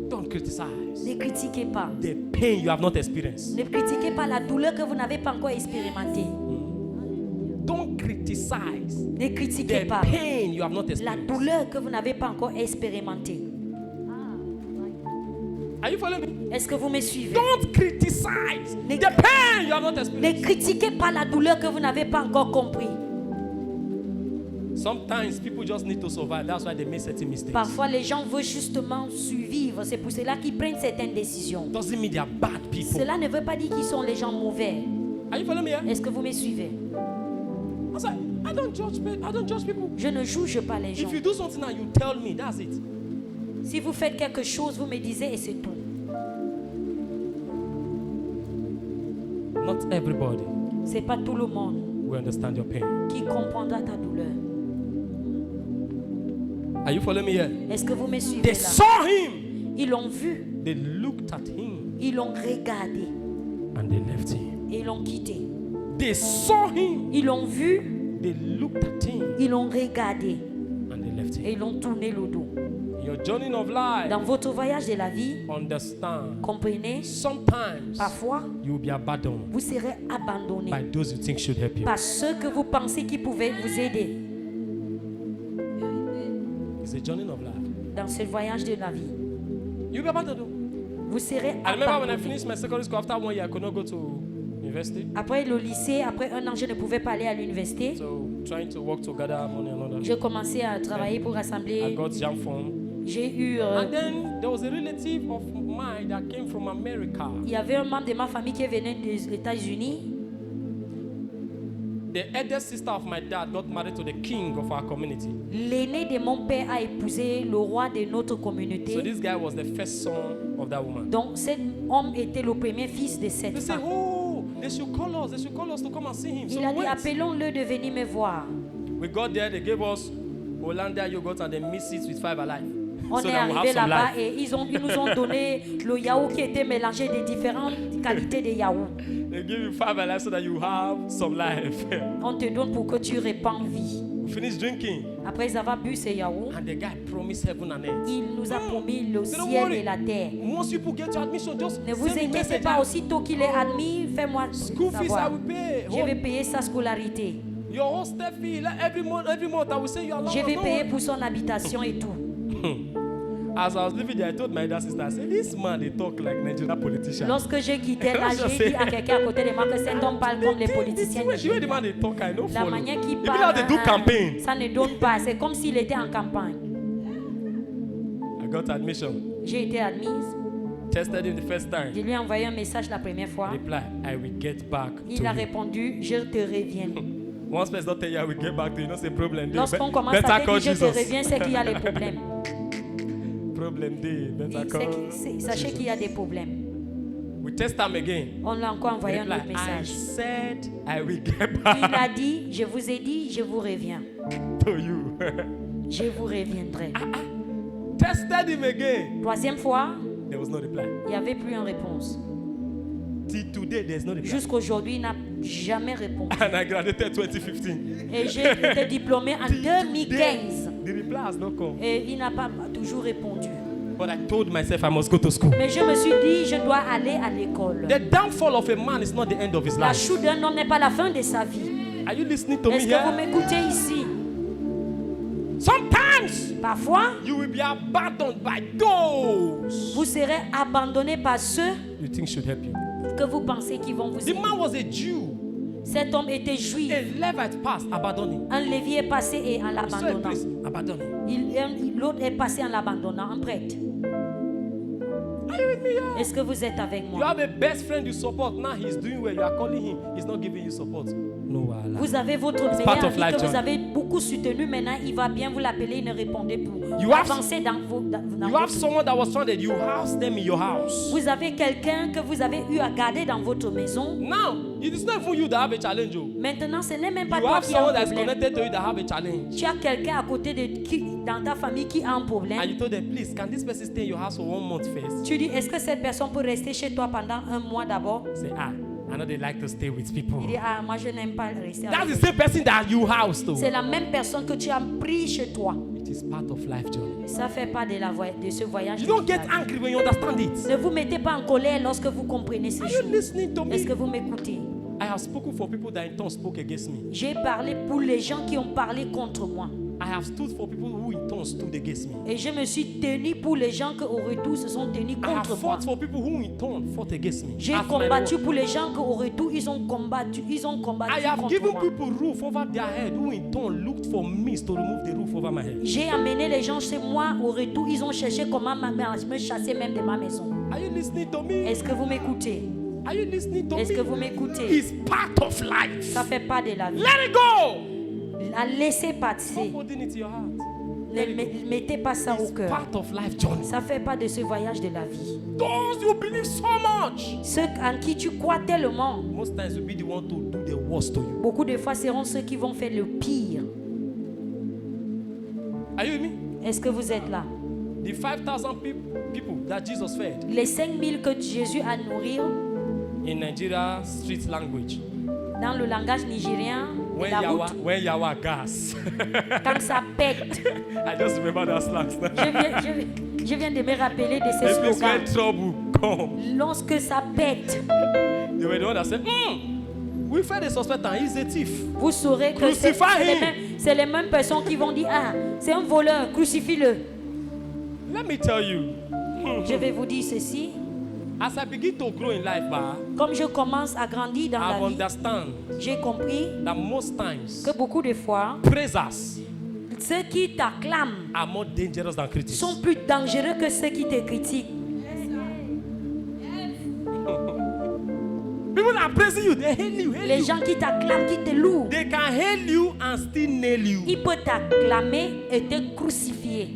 Don't criticize Ne critiquez pas. the pain you have not experienced. Ne critiquez pas la douleur que vous n'avez pas encore expérimentée. Don't criticize Ne critiquez the pas pain you have not la experienced. douleur que vous n'avez pas encore expérimentée. Are you following me? Est-ce que vous me suivez? Don't criticize Ne- the pain you have not Ne experienced. critiquez pas la douleur que vous n'avez pas encore compris. Sometimes people just need to survive. That's why they make certain mistakes. Parfois, les gens veulent justement survivre. C'est pour cela qu'ils prennent certaines décisions. Doesn't mean they are bad people. Cela ne veut pas dire qu'ils sont les gens mauvais. Are you following me? Here? Est-ce que vous me suivez? I was like, I don't judge people. Je ne juge pas les gens. If you do something and you tell me, that's it. Si vous faites quelque chose, vous me disiez et c'est tout. Not everybody C'est pas tout le monde will understand your pain. qui comprendra ta douleur. Are you following me here? Est-ce que vous me suivez They là? saw him. Ils l'ont vu, They looked at him ils l'ont regardé and they left him. et ils l'ont quitté. They saw him. Ils l'ont vu, They looked at him ils l'ont regardé and they left et him. ils l'ont tourné le dos. Your journey of life, Dans votre voyage de la vie, understand. comprenez, Sometimes parfois, you will be abandoned vous serez abandonné by those you think should help you. par ceux que vous pensez qui pouvaient vous aider It's a journey of life. dans ce voyage de la vie. You'll be abandoned. Vous serez I remember when I abandonné. finished my secondary school, after 1 year, I could not go to university. Après le lycée, après un an, je ne pouvais pas aller à l'université. So trying to work to gather money and all that. Je commençais à travailler pour I rassembler. got jam phone. J'ai eu... And then there was a relative of mine that came from America. il y avait un membre de ma famille qui venait des États-Unis. The eldest sister of my dad got married to the king of our community. L'aîné de mon père a épousé le roi de notre So communauté. this guy was the first son of that woman. Donc cet homme était le premier fils de cette They said, femme. oh, they should call us to come and see him. So Il a we dit, went. appelons-le de venir me voir. We got there, they gave us Hollandia yogurt and then mixed it with Five Alive. On So est that we'll have arrivé some là-bas life. et ils nous ont donné le yaourt qui était mélangé de différentes qualités de yaourt. They give you Five Alive so that you have some life. On te donne pour que tu répands vie. We finished drinking. Après avoir bu ce yaourt, And the guy promised heaven and earth. il nous a promis le Say, don't ciel worry. et la terre. Once people get your admission, just Ne vous send me inquiétez message. pas, aussitôt qu'il est admis, fais-moi School fees I savoir. will pay. Je vais payer sa scolarité. Your hostel fee like, every month I will say you are Je vais allowed. payer pour son habitation et tout. As I was living there, I told my dad sister, I said, this man they talk like Nigerian politician. Lorsque j'ai quitté là, j'ai dit à quelqu'un à côté de moi que cet homme parle comme les politiciens The way the nigériens. man they talk, I know La follow. manière qu'il Even how they do parle, campaign. ça ne donne pas. C'est comme s'il était en campagne. I got admission. J'ai été admise. Tested him the first Je time. lui ai envoyé un message la première fois. Reply, I will get back to Il a you. répondu, je te reviens. Once person don't tell you I will get back to you, no say problem day. Lorsqu'on commence à Better te call dire je te Jesus. reviens, c'est qu'il y a des problèmes. Problem day. Better call. Sachez qu'il y a des problèmes. We test him again. On l'a encore envoyé un Reply, autre I message. said I will get Il back a dit, je vous ai dit, je vous reviens. to you. Je vous reviendrai. Tested him again. Troisième fois, There was no reply. il n'y avait plus une réponse. Till today, there's no reply. Jusqu'aujourd'hui, il n'a jamais répondu. And I graduated 2015. Et j'ai été diplômé en 2015. The reply has not come. Et il n'a pas toujours répondu. But I told myself I must go to school. Mais je me suis dit, je dois aller à l'école. The downfall of a man is not the end of his La life. chute d'un homme n'est pas la fin de sa vie. Are you listening to me Est-ce que vous here? m'écoutez ici? Sometimes Parfois, you will be abandoned by those vous serez abandonné par ceux you think should help you. que vous pensez qui vont vous The aider. man was a Jew. Cet homme était juif. A Levite passed, abandoned him. Un lévier est passé et en He saw a l'abandonnant. priest, abandoned him. L'autre est passé en l'abandonnant, un prêtre. Are you with me here? Est-ce que vous êtes avec You moi? have a best friend you support. Now he's doing well. You are calling him. He's not giving you support. No, Allah. Vous avez votre part meilleur of ami life, que vous John. avez beaucoup soutenu. Maintenant, il va bien vous l'appeler, il ne répondait plus. You have- Avancez dans dans You have votre vie. someone that was stranded. You house them in your house. Vous avez quelqu'un que vous avez eu à garder dans votre maison. Now, it is not even you that have a challenge. Oh. Maintenant, ce n'est même pas You toi have qui as someone un that's problème. connected to you that have a challenge. Tu as quelqu'un à côté de qui, dans ta famille qui a un And problème. you told them, please, can this person stay in your house for 1 month first? Tu dis, est-ce que cette personne peut rester chez toi pendant un mois d'abord? Say, I know they like to stay with people. Il dit, ah, moi je n'aime pas rester That's avec the same person that you house to. C'est la même personne que tu as pris chez toi. It is part of life journey. Ça fait pas de ce voyage. You de don't get vie. angry when you understand it. Ne vous mettez pas en colère lorsque vous comprenez ces Are you choses. listening to me? Est-ce que vous m'écoutez? I have spoken for people that in turn spoke against me. J'ai parlé pour les gens qui ont parlé contre moi. I have stood for people who in turn stood against me. Et je me suis tenu pour les gens qui au retour se sont tenus I have contre moi. fought for people who in turn fought against me. J'ai As my combattu Lord. pour les gens qui au retour ils ont combattu I have contre given moi. people roof over their head who in turn looked for means to remove the roof over my head. J'ai amené les gens chez moi au retour ils ont cherché comment me chasser même de ma maison. Are you listening to me? Est-ce que vous m'écoutez? Are you listening to Est-ce que me? vous m'écoutez? It's part of life. Ça fait pas de la vie. Let it go. La laissez Stop passer. holding it to your heart. Ne mettez pas ça au It's cœur. part of life journey. Ça fait pas de ce voyage de la vie. Those you believe so much. Ceux en qui tu crois tellement, Most times will be the one to do the worst to you. beaucoup de fois seront ceux qui vont faire le pire. Are you with me? Est-ce que vous êtes là? The 5,000 people that Jesus fed Les 5000 que Jésus a nourris in Nigeria street language. dans le langage nigérien de When la yawa, route, when yawa gas. quand ça pète. I just remember that slangs. Je viens de me rappeler de ces The place when slogans. trouble come. Lorsque ça pète, They were the one that said, we fed a suspect and he's a thief. vous saurez que c'est Crucify him. c'est les mêmes personnes qui vont dire, ah, c'est un voleur, crucifie-le. Let me tell you, Je vais vous dire ceci. as I begin to grow in life, Comme je commence à grandir dans I la vie, understand j'ai compris that most times que beaucoup de fois, praisers ceux qui t'acclament are more dangerous than critics. sont plus dangereux que ceux qui te critiquent. People people are praising you, they hail you, hail Les you. gens qui t'acclament, qui te louent, They can hail you and still nail you. ils peuvent t'acclamer et te crucifier.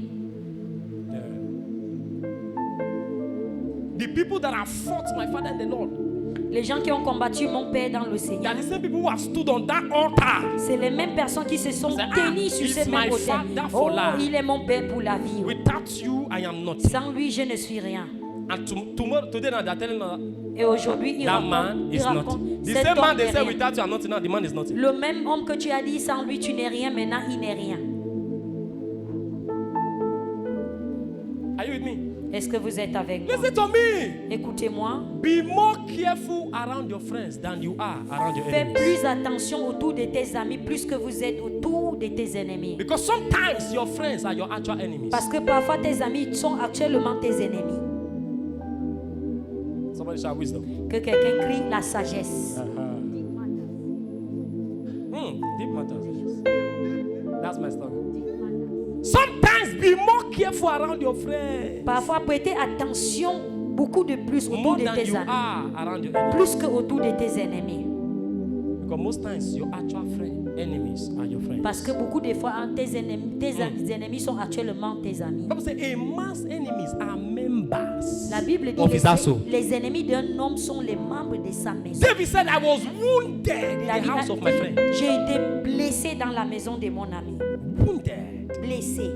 The people that have fought my father in the Lord, Les gens qui ont combattu mon Père dans le they Seigneur, are the same people who have stood on that altar. c'est les mêmes personnes qui se sont Say, tenues sur he's ce même my autel. father for Oh, life. il est mon Père pour la vie. Without you, I am nothing. Sans lui, je ne suis rien. And tomorrow, today, now they are telling us Et aujourd'hui, il that raconte, man il is raconte nothing. The cet same homme man they n'est say rien. without you are nothing. Now the man is nothing. Le même homme que tu as dit, sans lui, tu n'es rien, maintenant, il n'est rien. Are you with me? Est-ce que vous êtes avec moi? Listen to me. Écoutez-moi. Be more careful around your friends than you are around your Fais enemies. plus attention autour de tes amis, plus que vous êtes autour de tes ennemis. Because sometimes your friends are your actual enemies. Parce que parfois, tes amis sont actuellement tes ennemis. Somebody shout wisdom. Que quelqu'un crie la sagesse. Deep matters. That's my story. Sometimes be more careful around your friends. Parfois, prêtez attention beaucoup de plus autour More de than tes you amis. are around your enemies. Plus que autour de tes ennemis. Because most times your actual enemies are your friends. Parce que beaucoup de fois, tes ennemis sont actuellement tes amis. Bible says a man's enemies are members La Bible dit of his household. les ennemis d'un homme sont les membres de sa maison. David said, I was wounded in the David house a of my dit, friend. j'ai été blessé dans la maison de mon ami. Wounded. Blessé.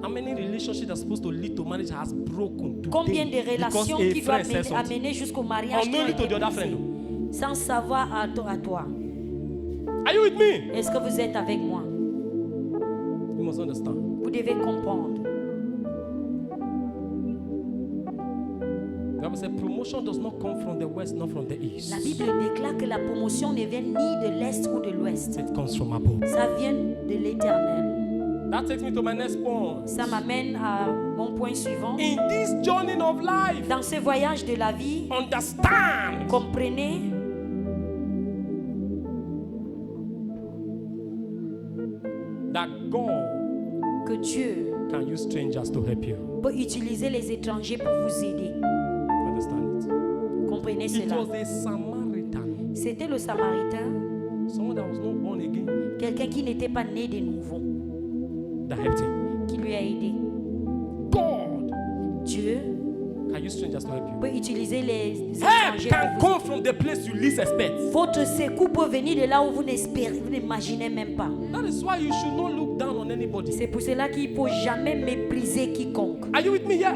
How many relationships that are supposed to lead to marriage has broken today? Combien de relations because a qui doivent friend said something. amener jusqu'au mariage qui ont Unknowingly to été the other brisées, friend. sans savoir à toi. Are you with me? Est-ce que vous êtes avec moi? You must understand. Vous devez comprendre. The Bible says promotion does not come from the west, not from the east. La Bible déclare que la promotion ne vient ni de l'Est ou de l'Ouest. It comes from above. Ça vient de l'Éternel. That takes me to my next point. Ça m'amène à mon point suivant. In this journey of life, Dans ce voyage de la vie, understand comprenez that God que Dieu can use strangers to help you. peut utiliser les étrangers pour vous aider. Understand it? Comprenez It cela. was a Samaritan, C'était le Samaritain, someone that was not born again, quelqu'un qui n'était pas né de nouveau, that helped him. qui lui a aidé. God Dieu can use strangers to help you. peut utiliser les Help étrangers can pour vous come from the place you least expect. aider. Votre secours peut venir de là où vous n'espérez, vous n'imaginez même pas. That is why you should not look down on anybody. C'est pour cela qu'il ne faut jamais mépriser quiconque. Are you with me here?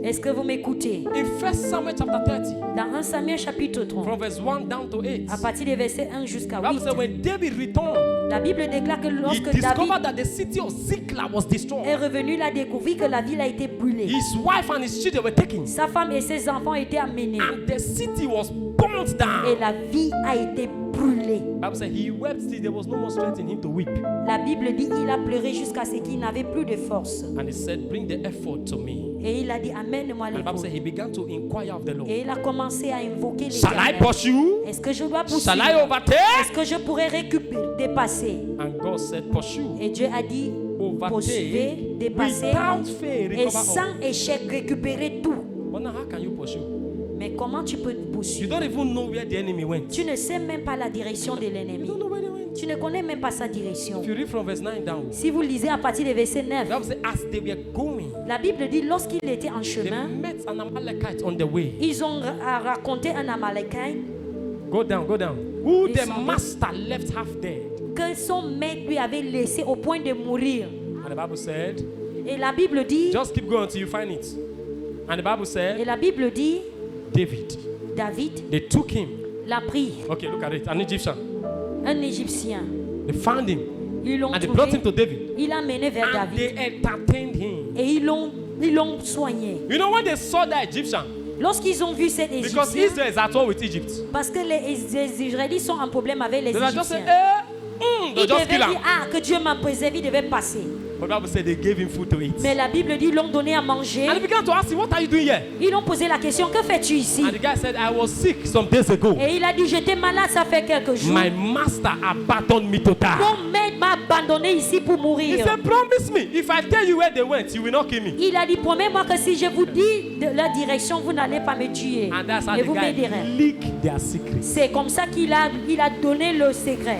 Est-ce que vous m'écoutez? In 1 Samuel chapter 30, Dans 1 Samuel chapitre 30, from verse 1 down to 8, à partir des versets 1 jusqu'à the Bible 8, says when David returned, la Bible déclare que he lorsque David discovered that the city of Ziklag was est destroyed. revenu, il a découvert que la ville a été brûlée. His wife and his children were taken, Sa femme et ses enfants étaient amenés. and the city was burnt Et down. la ville a été brûlée. The Bible said he wept till there was no more strength in him to weep. La Bible dit il a pleuré jusqu'à ce qu'il n'avait plus de force. And he said, bring the effort to me. Et il a dit amène-moi And the les Bible said eaux. he began to inquire of the Lord. Et il a commencé à invoquer Shall I l'Éternel. pursue? Est-ce que je dois Shall I poursuivre? overtake? Est-ce que je pourrais récupérer, dépasser? And God said, pursue. Et Dieu a dit poursuivez, Overtake dépassez without fail, et recover all. sans échec récupérer tout. But now how can you pursue? Mais comment tu peux You poursuivre? don't even know where the enemy went. Tu ne sais même pas la direction de You l'ennemi. don't know where they went. Tu ne connais même pas sa direction. If you read from verse 9 down, Si vous lisez à partir du verset 9, the Bible says, as they were going, la Bible dit lorsqu'il était en they chemin, met an Amalekite on the way. ils ont raconté un Amalekite Go down, go down. Who the Descendez. master left half dead. que son maître lui avait laissé au point de mourir. And the Bible said, Et la Bible dit, just keep going until you find it. And the Bible et said, la Bible dit, David, David they took him. l'a pris, Okay, look at it. An Egyptian. un Égyptien. They found him. Ils l'ont And they brought him to trouvé, David. il l'a mené vers And they David entertained him. et ils l'ont soigné. You know when they saw that Egyptian? Lorsqu'ils ont vu cet Because Égyptien, Israel is at war with Egypt. parce que les Israélites sont en problème avec les They just say, Égyptiens, they ils just kill devaient him. dire, ah, que Dieu m'a préservé, il devait passer. But the Bible said they gave him food to eat. Mais la Bible dit, ils l'ont donné à manger. And he began to ask him, what are you doing here? Ils l'ont posé la question, que fais-tu ici? And the guy said, I was sick some days ago. Et il a dit, j'étais malade, ça fait quelques jours. My master abandoned me to die. Mon maître m'a abandonné ici pour He mourir. said, promise me, if I tell you where they went, you will not kill me. Il a dit, promets-moi que si je vous dis de la direction, vous n'allez pas me tuer. And that's how Et the vous guy m'aiderez. leaked their secret. C'est comme ça qu'il a donné le secret.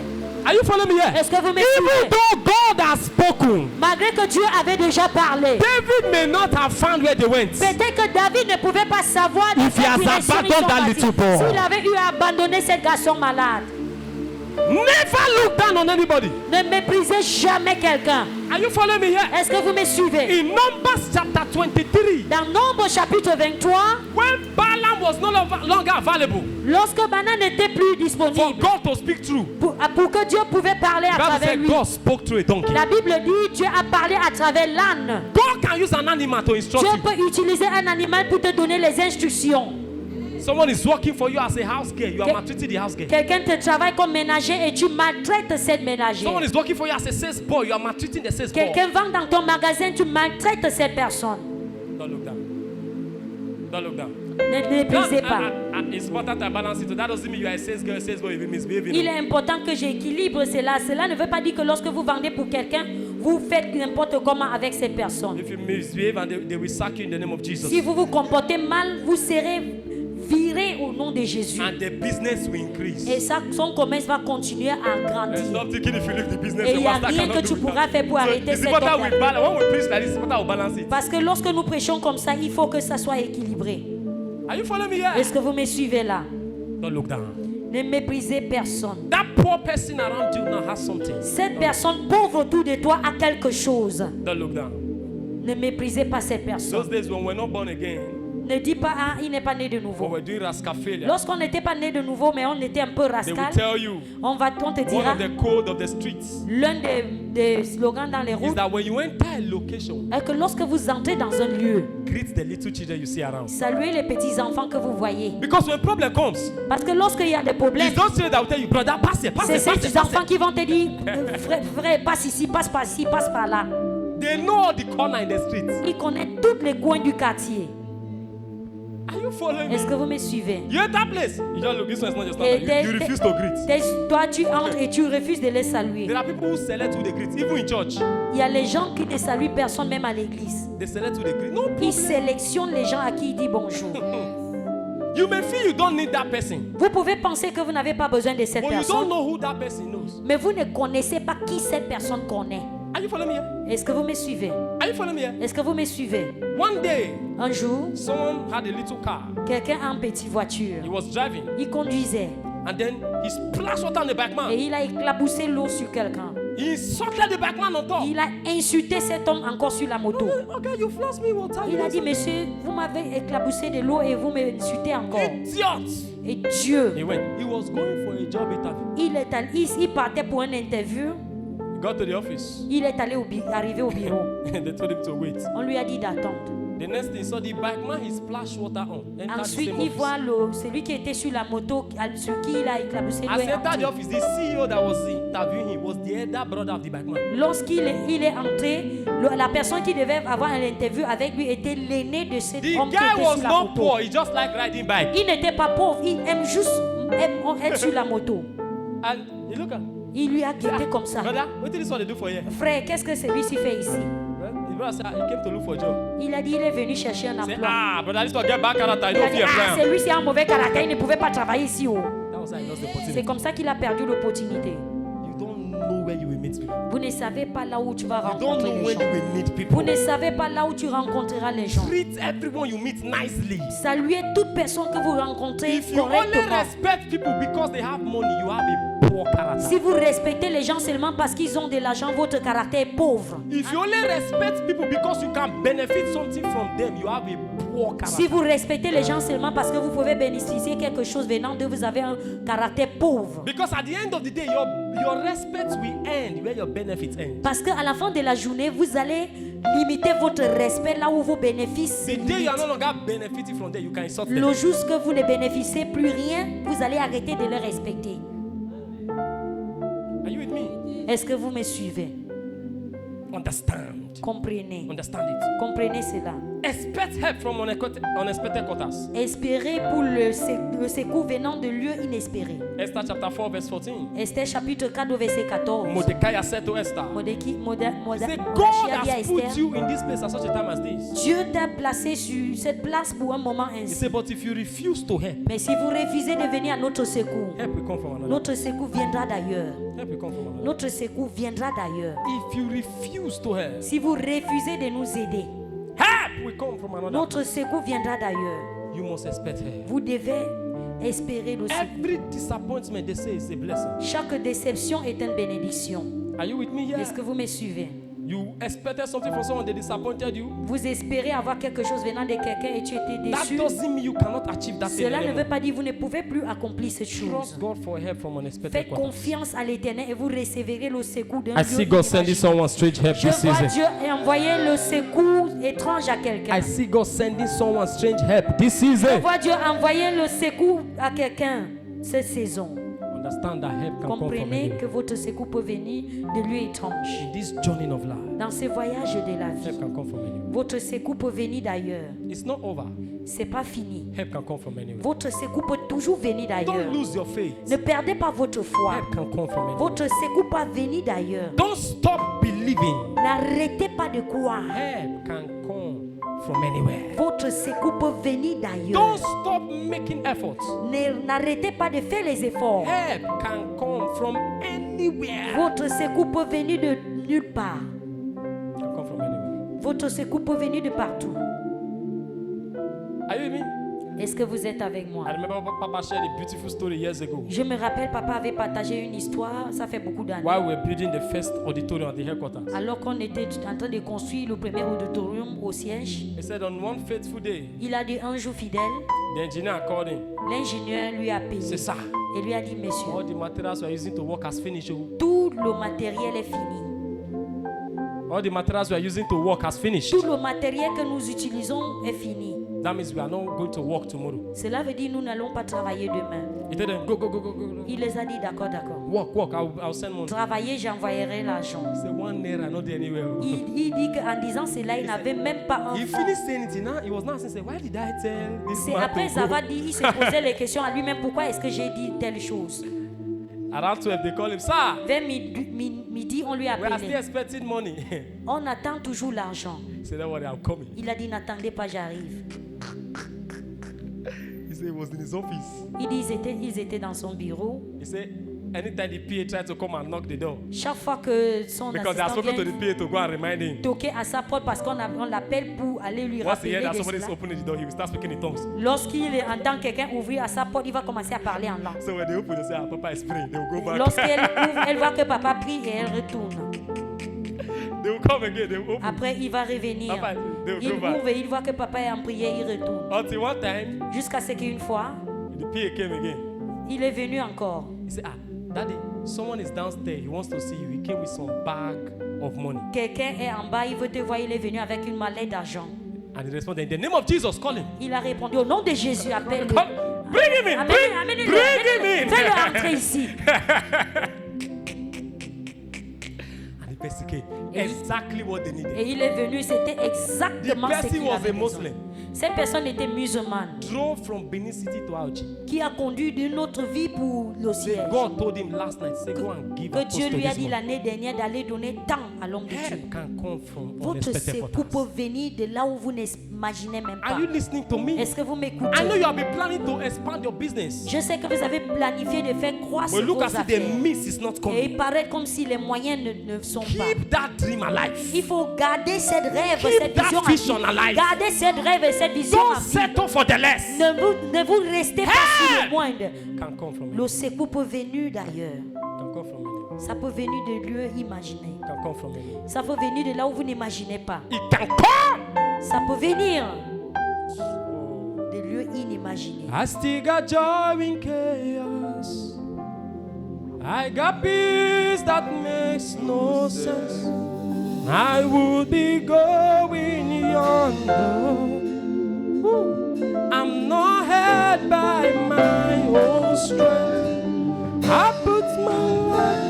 Are you following me here? Est-ce que vous me Even suivez? though God has spoken, Malgré que Dieu avait déjà parlé, David may not have found where they went. peut-être que David ne pouvait pas savoir dans If he quelle has direction ils sont abandoned that partis. little boy. S'il avait eu à abandonner ce garçon malade. Never look down on anybody. Ne méprisez jamais quelqu'un. Are you following me here? Est-ce que vous me suivez? In Numbers chapter 23, Dans Nombre chapitre 23, when Balaam was no longer available lorsque Bana n'était plus for disponible God to speak through, pour que Dieu pouvait parler à the Bible travers said lui, God spoke through a donkey. la Bible dit Dieu a parlé à travers l'âne. God can use an animal to instruct Dieu you. peut utiliser un animal pour te donner les instructions. Someone is working for you as a house girl. You are Que- maltreating the house girl. Quelqu'un te travaille comme ménager et tu maltraites cette ménagère. Someone is working for you as a sales boy. You are maltreating the sales boy. Quelqu'un vend dans ton magasin, tu maltraites cette personne. Don't look down. Don't look down. Ne méprisez pas. It's important to balance it. That doesn't mean you are a sales girl, sales boy, you misbehaving. Il est important que j'équilibre cela. Cela ne veut pas dire que lorsque vous vendez pour quelqu'un, vous faites n'importe comment avec cette personne. If you misbehave and they will sack you in the name of Jesus. Si vous vous comportez mal, vous serez viré au nom de Jésus. And the business will increase. Et ça, son commerce va continuer à And grandir. stop thinking if you leave the business, Et the il n'y a master rien cannot que tu do pourras that. faire pour So arrêter it's cet important we homme. balance. When we preach like this, it's important we balance it. Parce que lorsque nous prêchons comme ça, il faut que ça soit équilibré. Are you following me here? Est-ce que vous me suivez là? Don't look down. Ne méprisez personne. That poor person around you now has something. Cette personne pauvre autour de toi a quelque chose. Don't look down. Ne méprisez pas cette Those personne. days when we're not born again, Ne dis pas, ah, il n'est pas né de when nouveau. we're doing rascaphilia, Lorsqu'on n'était pas né de nouveau, mais on était un peu they will rascal, tell you on te one dira, of the code of the streets l'un des slogans dans les is routes that when you enter a location, est que lorsque vous entrez dans un lieu, greet the little children you see around. saluez les petits enfants que vous voyez. Because when problem comes, Parce que lorsqu'il y a des problèmes, it's those children that will tell you, brother, pass it, pass c'est it, pass ces it, pass enfants it. qui vont te dire, frère, passe ici, passe par ici, passe par là. They know all the corner in the streets. Ils connaissent tous les coins du quartier. Are you following me? Est-ce que vous me suivez? You enter place. You just look, this one is not just Et standard. You refuse to greet. toi, tu entres et tu refuses de les saluer. There are people who select who they greet, even in church. Il y a les gens qui ne saluent personne, même à l'église. They select who they greet. No Ils problem. sélectionnent les gens à qui ils disent bonjour. You may feel you don't need that person, Vous pouvez penser que vous n'avez pas besoin de cette but you don't personne, know who that person knows. mais vous ne connaissez pas qui cette personne connaît. Are you following me here? Est-ce que vous me suivez? Are you following me here? Est-ce que vous me suivez? One day, Un jour, someone had a little car. quelqu'un a une petite He voiture. was driving, Il conduisait and then he splashed water on the back et man. il a éclaboussé l'eau sur quelqu'un. He insulted the back man on top. Il a insulté cet homme encore sur la moto. Okay, you flash me water. Il a dit, monsieur, vous m'avez éclaboussé de l'eau et vous m'insultez encore. Idiot. Et Dieu, He went. He was going for a job interview. il partait pour une interview. He got to the office. Il est arrivé au bureau. And they told him to wait. On lui a dit d'attendre. The next thing, he saw the bike man, he splashed water on. Entered the Ensuite, same il office. voit celui qui était sur la moto, sur qui il a éclaboussé l'eau. As he est entered the entré. office, the CEO that was interviewing him was the elder brother of the bike man. Lorsqu'il est entré, la personne qui devait avoir une interview avec lui était l'aîné de cet The homme qui guy était was sur la not moto. poor. He just liked riding bike. Il n'était pas pauvre, il aime juste être sur la moto. And he look at, Il lui a guetté comme ça. brother, what did this one they do for you? Frère, qu'est-ce que celui-ci fait ici? The brother said, he came to look for a job. Il a dit, il est venu chercher un Say, emploi. ah, brother, this one get back character. You Il a don't dit, fear ah, friend. celui-ci a un mauvais caractère, il ne pouvait pas travailler ici. Oh. That was how he lost the C'est opportunity. comme ça qu'il a perdu l'opportunité. You don't know where you will meet people. Vous ne savez pas là où tu vas You don't rencontrer know les when gens. you will meet Vous people. ne savez pas là où tu rencontreras les gens. Treat everyone you meet nicely. Saluez toute personne que vous rencontrez If you only correctement. respect people because they have money, you have a poor character. Si vous respectez les gens seulement parce qu'ils ont de l'argent, votre caractère est pauvre. If you only respect people because you can benefit something from them, you have a poor character. Si vous respectez les gens seulement parce que vous pouvez bénéficier quelque chose venant d'eux, vous avez un caractère pauvre. Because at the end of the day, your respect will end where your benefits end. Parce qu'à la fin de la journée, vous allez limiter votre respect là où vos bénéfices se The day you are limitent. no longer benefiting from them, you can insult them. Le jour que vous ne bénéficiez plus rien, vous allez arrêter de les respecter. Are you with me? Est-ce que vous me suivez? Understand. Comprenez. Understand it. Comprenez cela. Expect help from unexpected quarters. Espérez pour le secours venant de lieux inespérés. Esther chapter 4 verse 14. Esther chapitre 4 au verset 14. Mordecai said to Esther, Mordechai say, God a dit à has put Esther, you in this place at such a time as this. Dieu t'a placé sur cette place pour un moment He ainsi. said, but if you refuse to help, Mais si vous refusez de venir à notre secours, help will come from another. notre secours viendra d'ailleurs. Help will come from another. Notre secours viendra d'ailleurs. If you refuse to help, Si vous refusez de nous aider, help will come from another. notre secours viendra d'ailleurs. You must expect help. Vous devez espérer le secours. Every disappointment they say is a blessing. Chaque déception est une bénédiction. Are you with me here? Est-ce que vous me suivez? You expected something from someone, they disappointed you. Vous espérez avoir quelque chose venant de quelqu'un et tu étais That déçu. doesn't mean you cannot achieve that thing Cela ne anymore. veut pas dire que vous ne pouvez plus accomplir cette chose. Trust God for help from unexpected Faites quarters. confiance à l'Éternel et vous recevrez le secours d'un I Dieu see God sending inimaginable. someone strange help Je this vois season. Dieu envoyer le secours étrange à quelqu'un. I see God sending someone strange help this Je season. vois Dieu envoyer le secours à quelqu'un cette saison. Understand that help can come from Comprenez you. que votre secours peut venir de lieux étranges. In this journey of life, Dans ce voyage de la vie, help can come from anywhere. votre secours peut venir d'ailleurs. It's not over. C'est pas fini. Help can come from anywhere. Votre secours peut toujours venir d'ailleurs. Don't lose your faith. Ne perdez pas votre foi. Help can come from anywhere. Votre secours peut venir d'ailleurs. Don't stop believing. N'arrêtez pas de croire. Help can come from anywhere. Votre secours peut venir d'ailleurs. Don't stop making efforts. N'arrêtez pas de faire les efforts. Help can come from anywhere. Votre secours peut venir de nulle part. Can come from anywhere. Votre secours peut venir de partout. Are you with me? Est-ce que vous êtes avec moi? I remember Papa shared a beautiful story years ago. Je me rappelle, papa avait partagé une histoire, ça fait beaucoup d'années. While we were building the first auditorium at the headquarters. Alors qu'on était en train de construire le premier auditorium au siège, He said on one faithful day, il a dit un jour fidèle, the engineer called him. l'ingénieur lui a payé C'est ça. et lui a dit, All monsieur, the materials we are using to work has finished. tout le matériel est fini. All the materials we are using to work has finished. Tout le matériel que nous utilisons est fini. That means we are not going to work tomorrow. Cela veut dire que nous n'allons pas travailler demain. He told them, go, go, go, go, go. Il les a dit, d'accord, d'accord. Walk. I'll send money. Travailler, j'envoyerai l'argent. He said, 1 naira, not there anywhere. Il dit qu'en disant cela, il n'avait même pas un He franc. finished saying it. Now he was now saying, why did I tell this C'est man après to ça go? va dire, il se posait les questions à lui-même, pourquoi est-ce que j'ai dit telle chose? Around 12, they call him, sir. Vers midi, on lui a We are still appelé. expecting money. On attend toujours l'argent. He said, don't worry, I'm coming. Il a dit, n'attendez pas, j'arrive. He said he was in his office. Il dit, ils étaient dans son bureau. He said, anytime the PA tried to come and knock the door, Chaque fois que son because they are assistant spoken to vient the PA to go and remind him. toquer à sa porte parce qu'on l'appelle pour aller lui Once he hears rappeler that de somebody is cela. opening the door, he will start speaking in tongues. Lorsqu'il entend quelqu'un ouvrir à sa porte, il va commencer à parler en langue. So when they open, they say, Papa is praying. They will go back. Lorsqu'elle ouvre, elle voit que papa prie et elle retourne. They will come again. They will open. Après, il va revenir. Papa, they will Il go back. ouvre et il voit que papa est en prière, il retourne. Until one time, Jusqu'à ce qu'une fois, the PA came again. il est venu encore. He said, Daddy, someone is downstairs. He wants to see you. He came with some bag of money. Quelqu'un est en bas, il veut te voir, il est venu avec une mallette d'argent. And he responded, in the name of Jesus, call him. Il a répondu, au nom de Jésus, appelle-le. Come, bring him in. Amenez-le, Bring him in. fais-le entrer ici. And the person came. Exactly what they needed. Et il est venu, c'était The exactement ce person qu'il was avait a besoin. Muslim. Cette personne était musulmane, Drove from Benin City to Auchi. qui a conduit d'une autre vie pour le ciel. God told him last night, say, go and give Que a Dieu post to lui a this dit man. l'année dernière d'aller donner temps à l'homme de Dieu. Help can come from Votre unexpected secours quarters. peut venir de là où vous n'imaginez même pas. Are you listening to me? Est-ce que vous I know m'écoutez? you have been planning to expand your business. Je sais que vous avez planifié de faire croître But look vos as if the affaires. miss is not Et coming. il paraît comme si les moyens ne sont pas. Keep that dream alive. Il faut garder cette rêve, Keep cette that vision en vision vie. alive. Gardez cette rêve et cette vision Don't en vie. settle for the less. Ne vous restez pas sur Hey! le moindre. Can come from Le secours peut venir d'ailleurs. Can come from anywhere. Ça peut venir de lieux imaginés. Can come from anywhere. Ça peut venir de là où vous n'imaginez pas. It can come. Ça peut venir de lieux inimaginés. I still got joy in chaos. I got peace that makes no sense. I would be going yonder. I'm not held by my own strength. I put my life.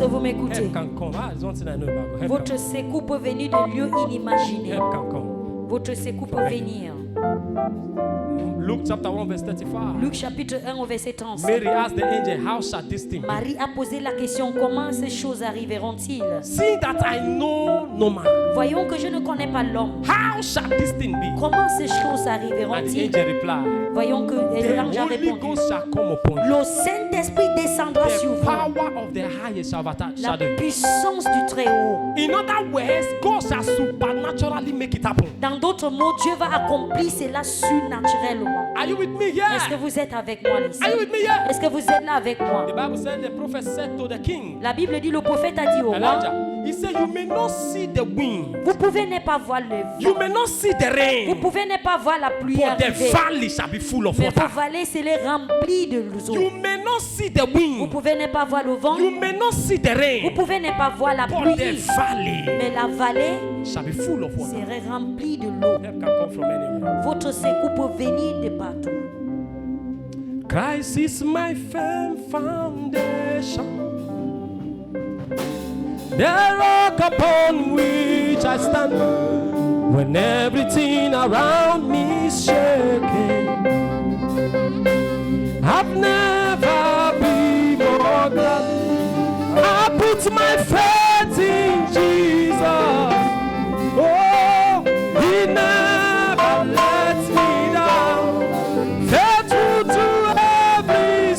que vous m'écoutez? Help can come. Ah, it's one thing I know about God. Help Votre can secours peut venir de lieux inimaginés. Help can come. Votre secours peut venir. Luke chapter 1 verse 35. Luc chapitre 1 au verset 35. Mary asked the angel, how shall this thing be? Marie a posé la question, comment ces choses arriveront-ils? Seeing that I know no man, Voyons que je ne connais pas l'homme. how shall this thing be? Comment ces choses And the arriveront-ils? angel replied, Voyons que the l'ange a Holy répondu. Ghost shall come upon you. Le Saint-Esprit descendra sur The vous. power of the highest shall La overshadow you. puissance du Très-Haut. In other words, God shall supernaturally make it happen. Dans d'autres mots, Dieu va accomplir cela surnaturellement. Are you with me Est-ce que here? vous êtes avec moi ici? Are you with me here? Est-ce que vous êtes là avec moi? The Bible said the prophet said to the king, La Bible dit, le prophète a dit au roi, Elijah, he said, you may not see the wind, vous pouvez ne pas voir le vent. you may not see the Vous rain, pouvez ne pas voir la pluie but the arriver. valley shall be full of Mais water. vos vallées seront remplies de l'eau. You may not see the Vous wind, pouvez ne pas voir le vent. you may not see the Vous rain, pouvez ne pas voir la but the pluie. valley Mais la vallée shall be full of water. serait remplie de l'eau. Help can come from anywhere. Votre secours peut venir de partout. Christ is my firm foundation, the rock upon which I stand when everything around me is shaking. I've never been more glad I put my faith in Jesus. Oh, He never lets me down, faithful to every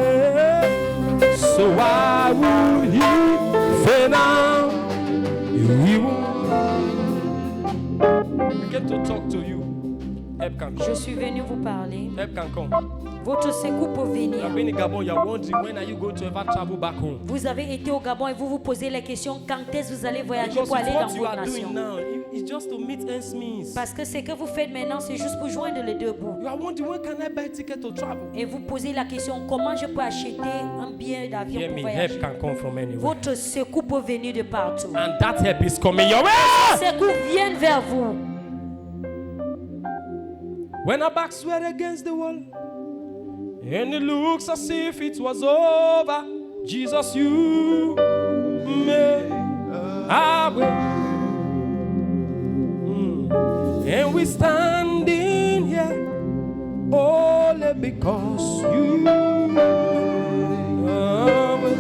season. So why would He fail now? He won't. I came to talk to you. Help can Je come. suis venu vous parler. Help can come. Votre secours peut You venir. have been in Gabon, you are wondering when are you going to ever travel back home? Vous avez été au Gabon et vous vous posez la question quand est-ce que vous allez voyager Because pour aller dans what you votre are doing nation. now is just to meet ends meet. Parce que ce que vous faites maintenant, c'est juste pour joindre les deux bouts. You are wondering when can I buy a ticket to travel? Et vous posez la question, comment je peux acheter un billet d'avion Hear pour me, voyager? help can come from anywhere. Votre secours peut venir de partout. And that help is coming your way. Secours vient vers vous. When our backs were against the wall, and it looks as if it was over, Jesus, you made a way. And we standing here only because you made a way.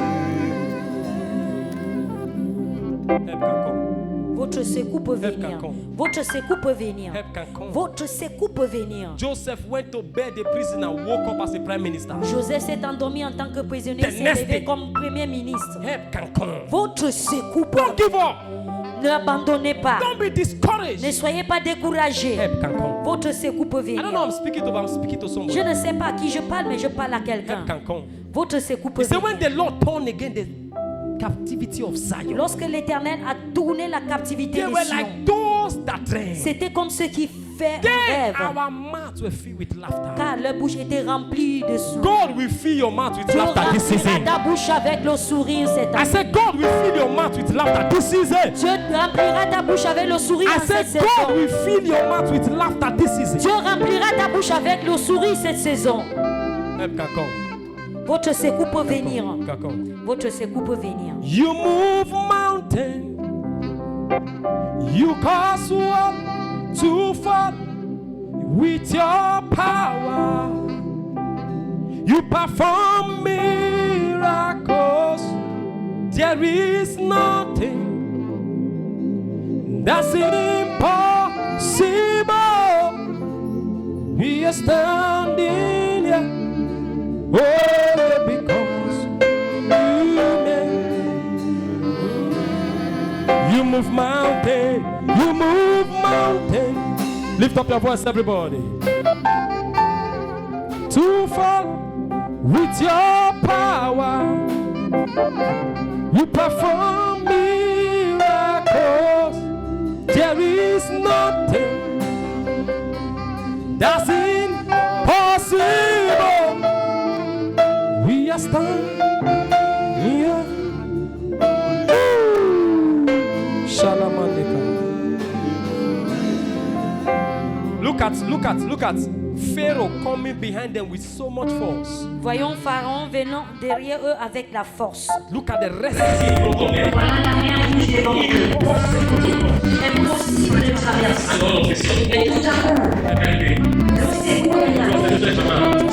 Help can come. Votre secours peut Help can venir. come. Votre secours peut venir. Help can come. Votre secours peut venir. Joseph went to bed the prison and woke up as a prime minister. Joseph s'est endormi en tant que prisonnier, The s'est next levé day. comme premier ministre. Help can come. Votre secours peut. Don't give up. N'abandonnez pas. Don't be discouraged. Ne soyez pas découragés. Help can come. Votre secours peut I don't know who I'm venir. speaking to, but I'm speaking to somebody. Je ne sais pas à qui je parle, mais je parle à quelqu'un. Help can come. Votre secours peut He said, when venir. the Lord turned again the captivity of Zion, Lorsque l'Éternel a tourné la captivité they de were Sion, like those that dream. c'était comme ceux qui Then rêvent, our mouths were filled with laughter. car leur bouche était remplie de sourires. God will fill your mouth with Dieu laughter this remplira season. ta bouche avec le sourire cette I année. said, God will fill your mouth with laughter this season. Dieu remplira ta bouche avec le sourire I en cette said, God saison. will fill your mouth with laughter this season. Dieu remplira ta bouche avec le sourire cette saison. Help can come. Votre secours peut venir. Can come. Votre secours peut venir. You move mountain. You cause war to fall with your power. You perform miracles. There is nothing that's impossible. We are standing here only because you move mountain, you move mountain. Lift up your voice, everybody. To fall with your power, you perform miracles. There is nothing that's impossible. We are standing here. Shalamandeka. Look at Pharaoh coming behind them with so much force. Voyons Pharaon venant derrière eux avec la force. Look at the rest. Voilà la mer rouge devant eux. Impossible de traverser. Et tout à coup, le secours est arrivé.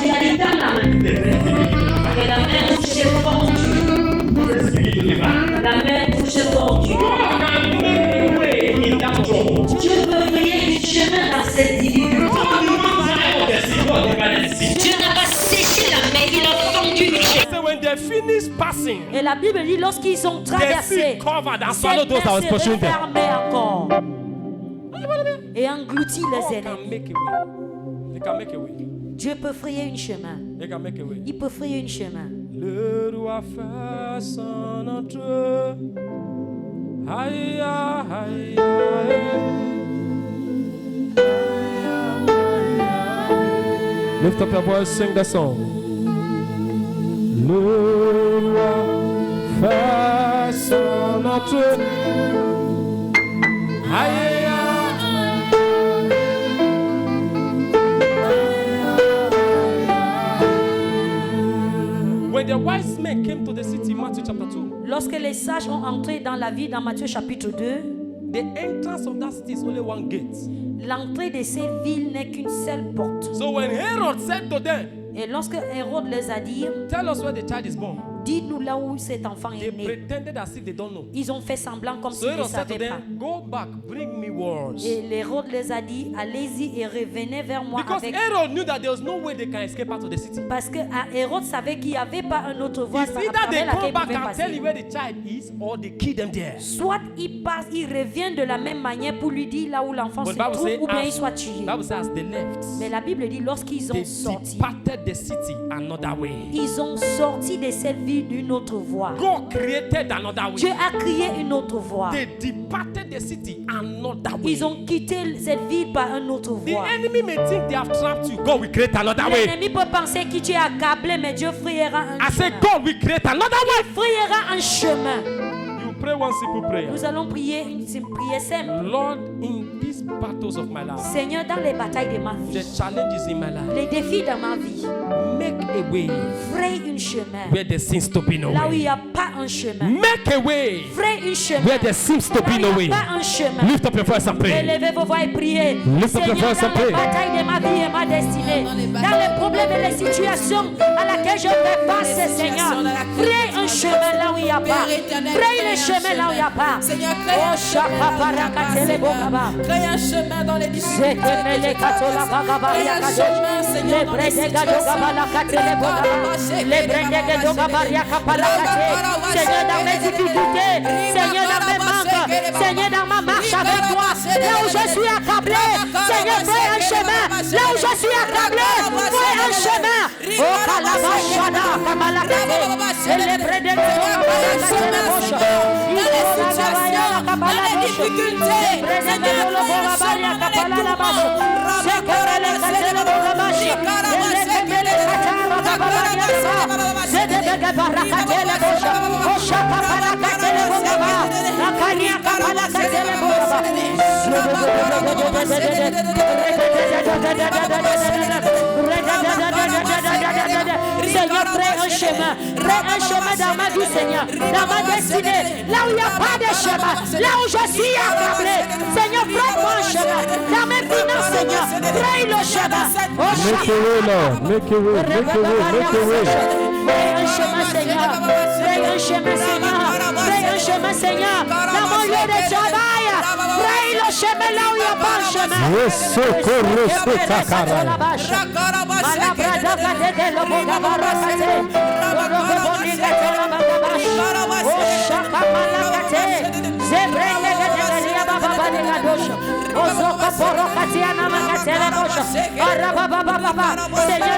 Tu as les dames là. Et la mer rouge s'est fendue. La mer rouge s'est fendue. Dieu peut frayer un chemin dans cette difficulté. Dieu n'a pas séché la mer, il a fendu une chemin. So when they finish passing, Et la Bible dit lorsqu'ils ont the traversé, sea covered and cette swallowed those that was mer s'est pursuing them. refermée encore et engloutit God les can ennemis. make a way. They can make a way. Dieu peut frayer une chemin. They can make a way. Il peut frayer une chemin. Le roi fait son entrée. Aïe, aïe, aïe. Lift up your voice, sing the song. Le roi fait son entrée. Aïe, aïe. When the wise men came to the city, Matthew chapter 2, Lorsque les sages ont entré dans la ville dans Matthieu chapitre 2, the entrance of that city is only one gate. l'entrée de ces villes n'est qu'une seule porte. So when Herod said to them, Et lorsque Hérode les a dit, tell us where the child is born, dites-nous là où cet enfant they est né. pretended as if they don't know. Ils ont fait semblant comme So s'ils ne Herod said to savaient pas. them, go back, bring me words. Et Hérode les a dit, allez-y et revenez vers moi Because avec... Herod knew that there was no way they can escape out of the city. Parce que Hérode savait qu'il n'y avait pas un autre voie It's à either they travers laquelle come il back pouvait and tell you passer. where the child is, or they kill them there. Soit il passe, il revient de la même manière pour lui dire là où l'enfant But se the Bible trouve says, ou bien il soit tué. Bible says as they left, Mais la Bible dit lorsqu'ils they ont sorti, departed the city another way. ils ont sorti de cette ville d'une autre voie. God created another Dieu way. a créé une autre voie. They departed the city another way. Ils ont quitté cette ville par une autre The voie. enemy may think they have trapped you. God will create another way. L'ennemi peut penser que tu es accablé, mais Dieu frayera un I say chemin. God will create another way. Frayera un chemin. You pray one simple prayer. Nous allons prier une prière simple. Lord, in these battles of my life, Seigneur, dans les batailles de ma the vie, challenges in my life, les défis dans ma vie, make a way fraye une chemin. where there seems to be no Là où il way. n'y a pas un chemin. Make a way Fraye une chemin. where there seems to Là be où no il way. n'y a pas un chemin. Lift up your voice and pray. Élevez vos voix et priez. Lift up your Seigneur, voice and dans les pray. batailles de ma vie et ma destinée, dans les problèmes et les situations à laquelle je fais face, Seigneur, fraye un chemin là où il n'y a pas. Fraye le chemin là où il n'y a pas. Seigneur, Oh, crée un chemin dans les chapaparakatele Seigneur. bogaba. Crée un chemin dans les difficultés. Zetemele katola bagaba Crée un yakado. chemin, Seigneur, dans les Lebrede gado situations. gabala katele bogaba. Lebrede gado gabaria kapala kate. Seigneur, dans mes difficultés, Seigneur, dans mes manques, Seigneur, dans ma marche avec toi, là où je suis accablé, Seigneur, fais un chemin. Là où je suis accablé, fais un chemin. Oh, kalabashada kamala kate. Lebrede gado gabala katele bosha. Dans les situations, dans les difficultés, Seigneur, crée un chemin dans les Seigneur, crée un chemin dans ma vie, Seigneur, dans ma destinée, là où il n'y a pas de chemin, là où je suis accablé, Seigneur, crée-moi un chemin, dans mes finances, Seigneur, crée le chemin. Oh, Make a way, Lord. Make a way. Make a way. Make a way. crée un chemin, Seigneur, crée un chemin, Seigneur, crée un chemin, Seigneur, dans mon lieu de travail, crée le chemin là où il n'y a pas de chemin. Seigneur,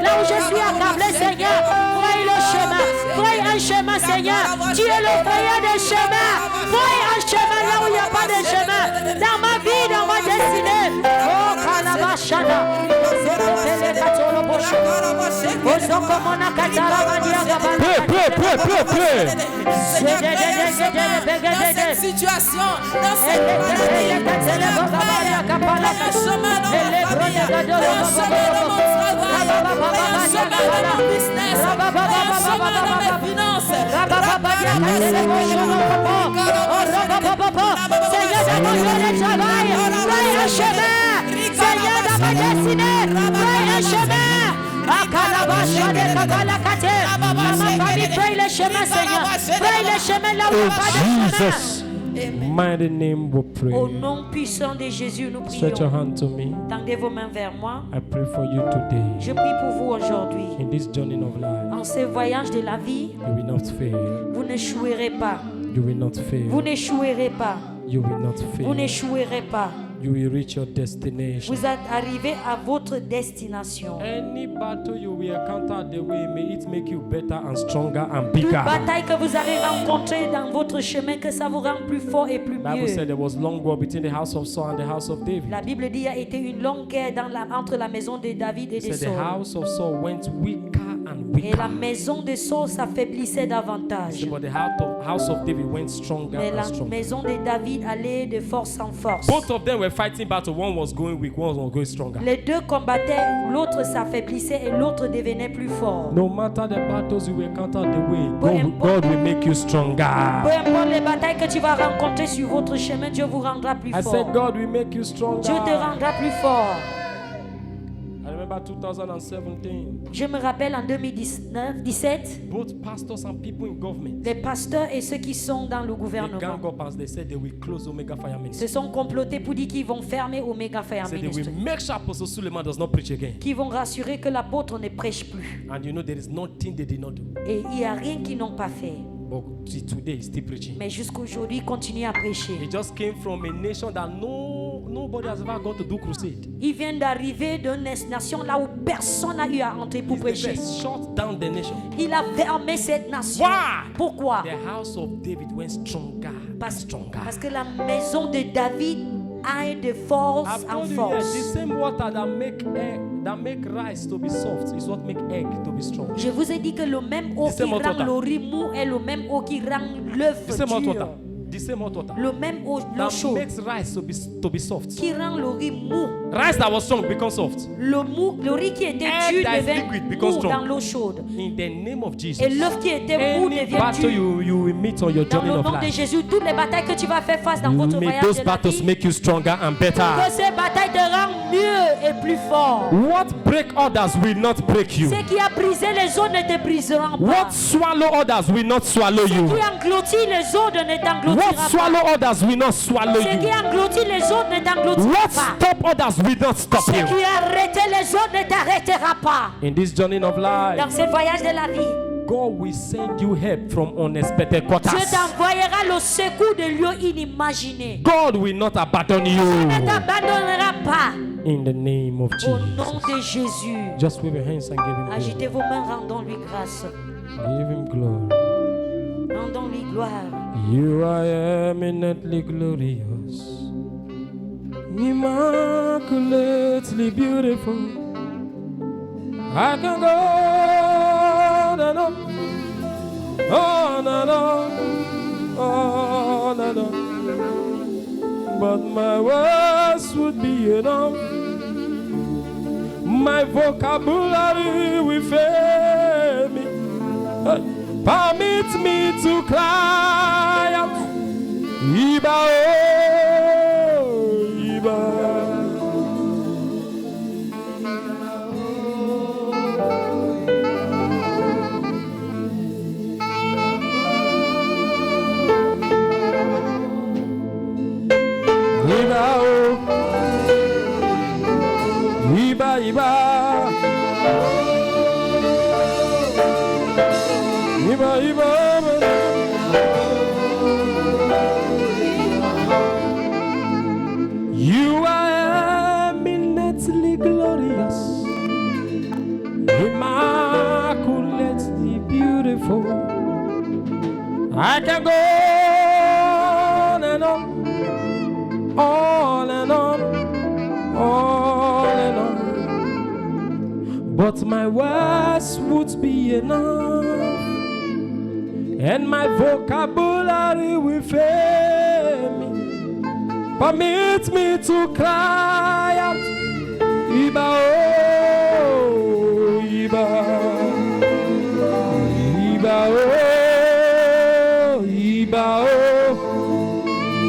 là où je suis accablé, Seigneur, fraye le chemin, fraye un chemin, Seigneur. Tu es le frayeur des chemins, fraye un chemin là où il n'y a pas de chemin, dans ma vie, dans ma destinée. Oh, Kalabashana, Pray, pray, pray, Seigneur, dans cette situation, dans cette maladie, dans un chemin dans ma famille, un chemin dans mon travail, un chemin dans mon business, un chemin dans mes finances. Seigneur, dans mon lieu de travail, fais un chemin. Seigneur, dans ma destinée, fais un chemin. Dans ma famille, fais le chemin, Seigneur. Fais le chemin là où il n'y a pas de chemin. Mighty name we pray. Au nom puissant de Jésus, nous Stretch your prions. hand to me. Tendez vos mains vers moi. I pray for you today. Je prie pour vous aujourd'hui. In this journey of life, En ce voyage de la vie, you will not fail. vous n'échouerez pas. You will not fail. Vous n'échouerez pas. You will not Vous fail. n'échouerez pas. You will reach your destination. Vous êtes arrivé à votre destination. Any battle you will encounter the way, may it make you better and stronger and Toute bigger. bataille que vous avez rencontrée dans votre chemin, que ça vous rend plus fort et plus Bible said mieux. there was long war between the house of Saul and the house of David. La Bible dit qu'il y a été une longue guerre entre la maison de David et It de said the Saul. house of Saul went weaker and Et la weaker. maison de Saul s'affaiblissait davantage. But the house of David went stronger Mais and la stronger. maison de David allait de force en force. Both of them were fighting battle. One was going weak, one was going stronger. Les deux combattaient, l'autre s'affaiblissait et l'autre devenait plus fort. No matter the battles you will encounter the way, Peu God importe- will make you Peu stronger. importe les batailles que tu vas rencontrer sur votre chemin, Dieu vous rendra plus I fort. said God will make you stronger. Dieu te rendra plus fort. I remember 2017. Je me rappelle en 2017, Both pastors and people in government, les pasteurs et ceux qui sont dans le they gouvernement gang up as they said they will close Omega Fire Ministry. se sont complotés pour dire qu'ils vont fermer Omega Fire They said they Ministry, will make sure Apostle Suleiman does not preach again. qui vont rassurer que l'apôtre ne prêche plus. And you know there is nothing they did not do. Et il n'y a rien qu'ils n'ont pas fait. But see, today he's still preaching. Mais jusqu'aujourd'hui, ils continuent à prêcher. He just came from a nation that nobody has ever gone to do crusade. Ils viennent d'arriver d'une nation là où personne n'a eu à entrer pour He's the prêcher. best. Shut down the nation. Il a fermé cette nation. Why? Pourquoi? The house of David went stronger. Parce que la maison de David a de force I've en told you, yes, force. the same water that make rice to be soft is what make egg to be strong. Je vous ai dit que le même eau The same qui hot rend water. le riz mou est le même eau qui rend l'œuf The same hot dur. water. The same hot water. Le même eau l'eau That chaude makes rice to be soft. qui rend le riz mou. Rice that was strong becomes soft. Le riz qui était Egg dur that is devient liquid becomes mou strong. dans l'eau chaude. In the name of Jesus. Et l'œuf qui était mou Any devient battle dur. you will meet on your Dans journey le of nom de life, Jésus, toutes les batailles que tu vas faire face dans votre may voyage those de la battles vie, make you stronger and better. que ces batailles te rendent mieux et plus fort. What break others will not break you. Ce qui a brisé les eaux ne te briseront pas. What swallow others will not swallow Ce you. qui engloutit les eaux ne What t'engloutira pas. swallow others will not swallow Ce qui you. engloutit les eaux ne t'engloutira What pas. stop others will not stop Ce you. qui arrête les eaux ne t'arrêtera pas. In this journey of Dans life, ce voyage de la vie, God will send you help from unexpected Dieu quarters. t'envoyera le secours de lieux inimaginés. God will not abandon Il ne you. t'abandonnera pas. In the name of Au nom Jesus. de Jésus. Just wave your hands and give him glory. Agitez vos mains, rendons-lui grâce. Give him glory. Rendons-lui gloire. You are eminently glorious, immaculately beautiful. I can go on and on, on and on, on and on. But my words would be enough. My vocabulary will fail me. Permit me to cry out, Iba, oh, Iba. Iba, oh, Iba, Iba. Iba, Iba. You are eminently glorious, immaculately beautiful. I can go on and on, on and on, on and on. But my words would be enough. and my vocabulary will fail me. Permit me to cry out, Iba,